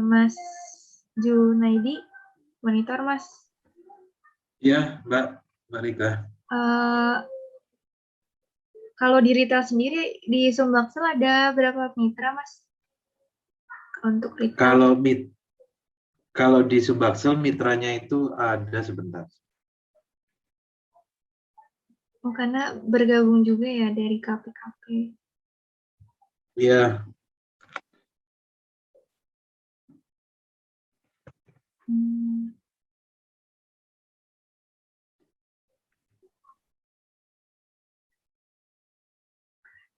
Mas Junaidi, monitor Mas.
Iya, Mbak Rika.
Kalau di retail sendiri, di Sumbaksel ada berapa mitra Mas? Untuk retail?
Kalau di Subaksel mitranya itu ada sebentar.
Oh, karena bergabung juga ya dari KPKP.
Iya,
Hmm.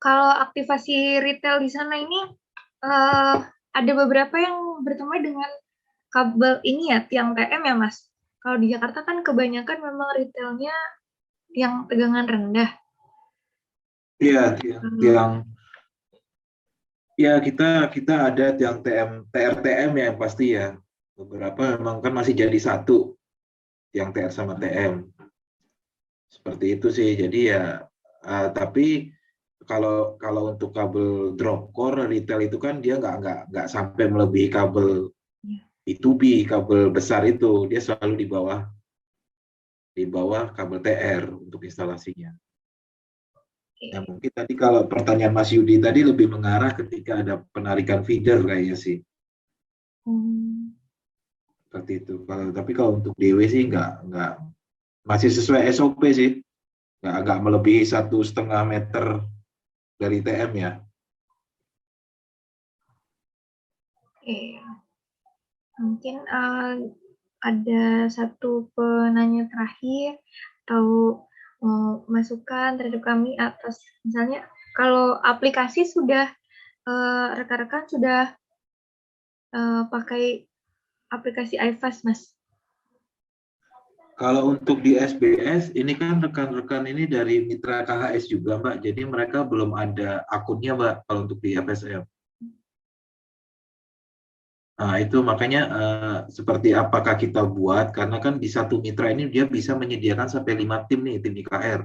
Kalau aktivasi retail di sana ini ada beberapa yang bertemu dengan kabel ini ya, tiang TM ya Mas. Kalau di Jakarta kan kebanyakan memang retailnya yang tegangan rendah.
iya tiang ya kita ada tiang TRTM ya pasti ya. Beberapa memang kan masih jadi satu tiang TR sama TM. Seperti itu sih. Jadi ya tapi kalau kalau untuk kabel drop core retail itu kan dia nggak sampai melebihi kabel B2B, kabel besar itu dia selalu di bawah kabel TR untuk instalasinya. Ya mungkin tadi kalau pertanyaan Mas Yudi tadi lebih mengarah ketika ada penarikan feeder kayaknya sih.
Hmm.
Seperti itu. Tapi kalau untuk DW sih nggak masih sesuai SOP sih. Nggak melebihi 1,5 meter dari TM ya.
Oke. Mungkin ada satu penanya terakhir atau masukan terhadap kami atas misalnya kalau aplikasi sudah rekan-rekan sudah pakai aplikasi iFast, Mas.
Kalau untuk di SBS, ini kan rekan-rekan ini dari mitra KHS juga, Mbak. Jadi mereka belum ada akunnya, Mbak, kalau untuk di FSM. Nah, itu makanya seperti apakah kita buat, karena kan di satu mitra ini dia bisa menyediakan sampai 5 tim nih, tim IKR.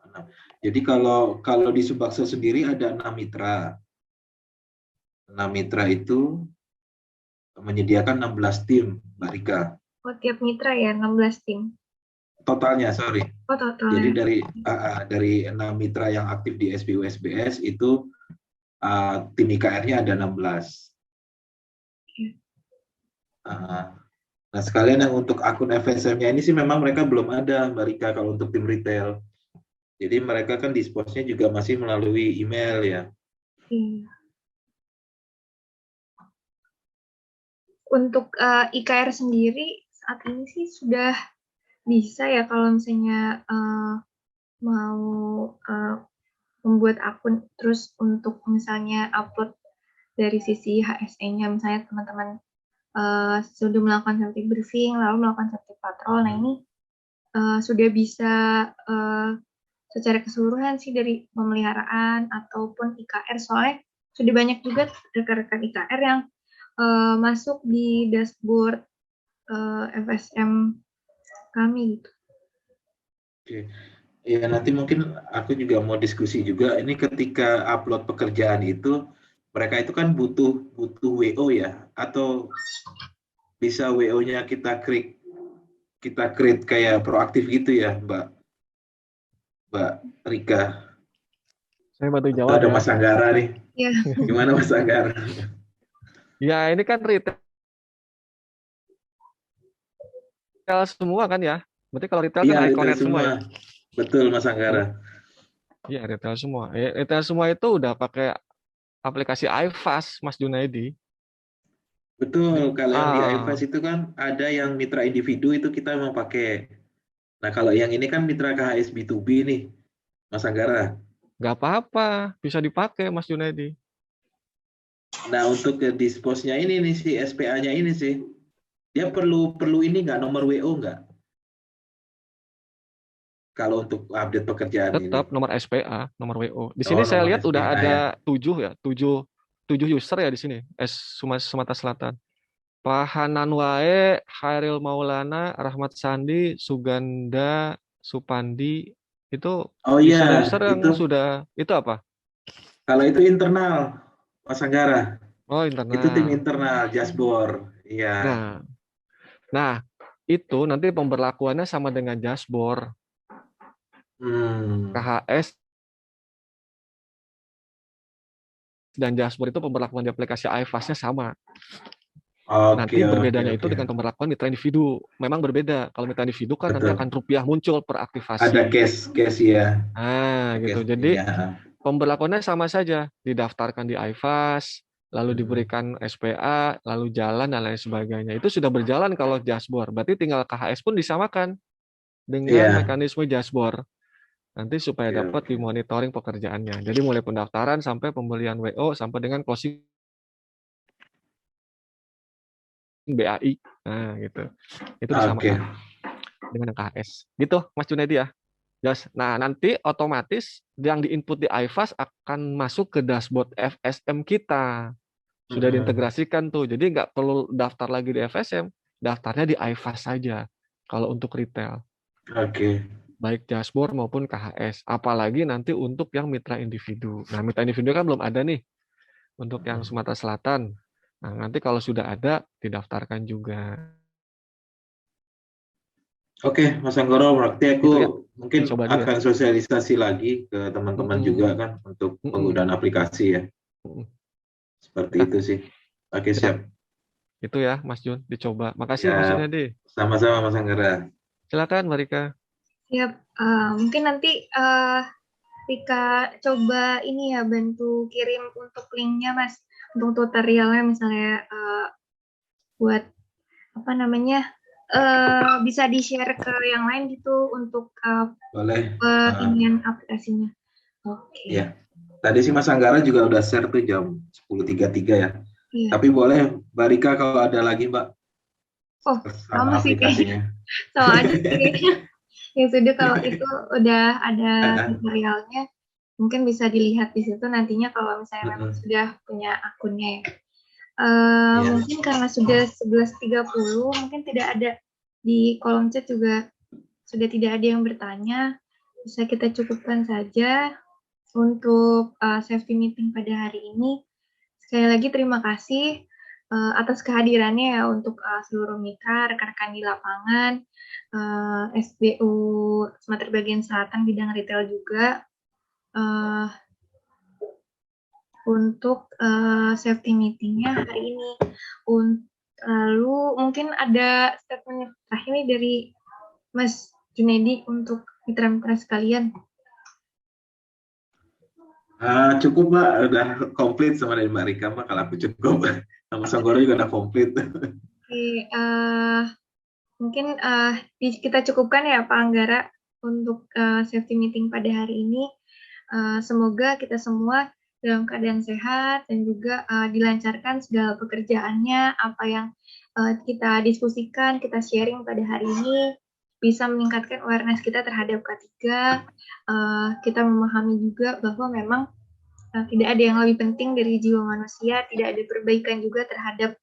Nah, jadi kalau di Subaksel sendiri ada 6 mitra. 6 mitra itu menyediakan 16 tim, Mbak Rika.
Oh, tiap mitra ya, 16 tim.
Totalnya, sorry.
Oh, total
Jadi
ya.
dari 6 mitra yang aktif di SBU SBS itu tim IKR-nya ada 16. Nah, sekalian yang untuk akun FSM-nya ini sih memang mereka belum ada, Mbak Rika, kalau untuk tim retail. Jadi mereka kan dispose-nya juga masih melalui email ya.
Iya. Untuk IKR sendiri saat ini sih sudah bisa ya kalau misalnya mau membuat akun terus untuk misalnya upload dari sisi HSE-nya misalnya teman-teman sudah melakukan safety briefing lalu melakukan safety patrol. Nah ini sudah bisa secara keseluruhan sih dari pemeliharaan ataupun IKR soalnya sudah banyak juga rekan-rekan IKR yang masuk di dashboard FSM kami gitu.
Oke. Ya nanti mungkin aku juga mau diskusi juga. Ini ketika upload pekerjaan itu, mereka itu kan butuh WO ya, atau bisa WO-nya kita create kayak proaktif gitu ya, Mbak Rika.
Saya bantu
Atau
jawab
ada
ya.
Mas Anggara nih.
Ya.
Gimana Mas Anggara?
Ya, ini kan retail semua kan ya. Berarti kalau retail kan
Iya, retail
Iconet semua ya.
Betul, Mas Anggara.
Iya, retail semua. Retail semua itu udah pakai aplikasi iFast, Mas Junaidi.
Betul, kalau yang di
Ah,
iFast itu kan ada yang mitra individu itu kita memang pakai. Nah, kalau yang ini kan mitra KHS B2B nih, Mas Anggara.
nggak apa-apa, bisa dipakai Mas Junaidi.
Nah, untuk ke dispose-nya ini nih si SPA-nya ini sih, dia perlu ini nggak nomor WO nggak? Kalau untuk update pekerjaan ini.
Tetap nomor SPA, nomor WO. Di
Oh,
sini saya
nomor
lihat udah
SPA
ada
ya.
7 user ya di sini. Sumatera Selatan. Pak Hanan Wae, Khairil Maulana, Rahmat Sandi, Suganda, Supandi, itu
Oh iya,
user-user yang
itu
sudah, itu apa?
kalau itu internal, Mas Anggara.
Oh,
Itu tim
internal.
internal, Jasbor. Iya.
Nah, nah itu nanti pemberlakuannya sama dengan dashboard. KHS dan dashboard itu pemberlakuan di aplikasi iFast-nya sama. Nanti berbedanya itu dengan pemberlakuan mitra individu. Memang berbeda. Kalau mitra individu kan nanti akan rupiah muncul per aktivasi.
Ada case ya.
Gitu. Jadi pemberlakuannya sama saja. Didaftarkan di iFast, lalu diberikan SPA, lalu jalan dan lain sebagainya. Itu sudah berjalan kalau dashboard. Berarti tinggal KHS pun disamakan dengan mekanisme dashboard. Nanti supaya dapat dimonitoring pekerjaannya. Jadi mulai pendaftaran sampai pembelian WO sampai dengan closing BAI. Nah, gitu. Itu disamakan dengan KHS. Gitu, Mas Junedi ya. Yes. Nah, nanti otomatis yang diinput di iFast akan masuk ke dashboard FSM kita. Sudah diintegrasikan tuh. Jadi nggak perlu daftar lagi di FSM. Daftarnya di iFast saja kalau untuk retail. Baik dashboard maupun KHS. Apalagi nanti untuk yang mitra individu. Nah, mitra individu kan belum ada nih untuk yang Sumatera Selatan. Nah, nanti kalau sudah ada, didaftarkan juga.
Oke, Mas Anggoro, berarti aku mungkin akan
ya.
sosialisasi lagi ke teman-teman juga kan untuk penggunaan aplikasi ya. Seperti itu sih. Oke, siap.
Itu ya, Mas Jun, dicoba. Makasih, Mas Junedi.
Sama-sama, Mas Anggara.
Silakan, Mbak Rika.
Siap. Mungkin nanti Rika coba ini ya, bantu kirim untuk linknya, Mas. Untuk tutorialnya misalnya buat apa namanya bisa di-share ke yang lain gitu untuk ingin aplikasinya. Oke.
Ya. Tadi sih Mas Anggara juga udah share tuh jam 10.33 ya. Iya. Tapi boleh Mbak Rika kalau ada lagi Mbak.
Oh, sama sih kayaknya. Sama aja sih. Ya sudah kalau itu udah ada tutorialnya, mungkin bisa dilihat di situ nantinya kalau misalnya memang sudah punya akunnya ya. Mungkin karena sudah 11.30, mungkin tidak ada di kolom chat juga sudah tidak ada yang bertanya. Bisa kita cukupkan saja untuk safety meeting pada hari ini. Sekali lagi terima kasih atas kehadirannya ya untuk seluruh mitra, rekan-rekan di lapangan, SBU Sumatera Bagian Selatan bidang retail juga. Untuk safety meeting-nya hari ini. Lalu mungkin ada statement terakhir nih dari Mas Junedi untuk mitra-mitra sekalian.
Cukup Mbak, udah komplit sama dari Mbak Rika Mbak, kalau aku cukup. Sama Sanggoro juga udah komplit.
Oke, mungkin kita cukupkan ya Pak Anggara untuk safety meeting pada hari ini. Semoga kita semua dalam keadaan sehat dan juga dilancarkan segala pekerjaannya, apa yang kita diskusikan, kita sharing pada hari ini, bisa meningkatkan awareness kita terhadap K3, kita memahami juga bahwa memang tidak ada yang lebih penting dari jiwa manusia, tidak ada perbaikan juga terhadap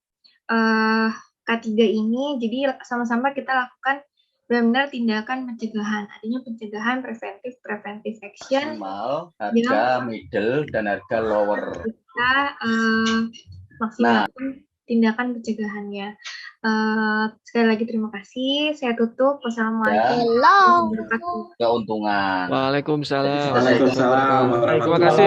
K3 ini, jadi sama-sama kita lakukan benar-benar tindakan pencegahan, adanya pencegahan preventif action,
harga middle dan harga lower.
Kita maksimalkan tindakan pencegahannya. Sekali lagi terima kasih. Saya tutup. Wassalamualaikum warahmatullahi wabarakatuh.
Keuntungan.
Waalaikumsalam.
Waalaikumsalam.
Terima kasih.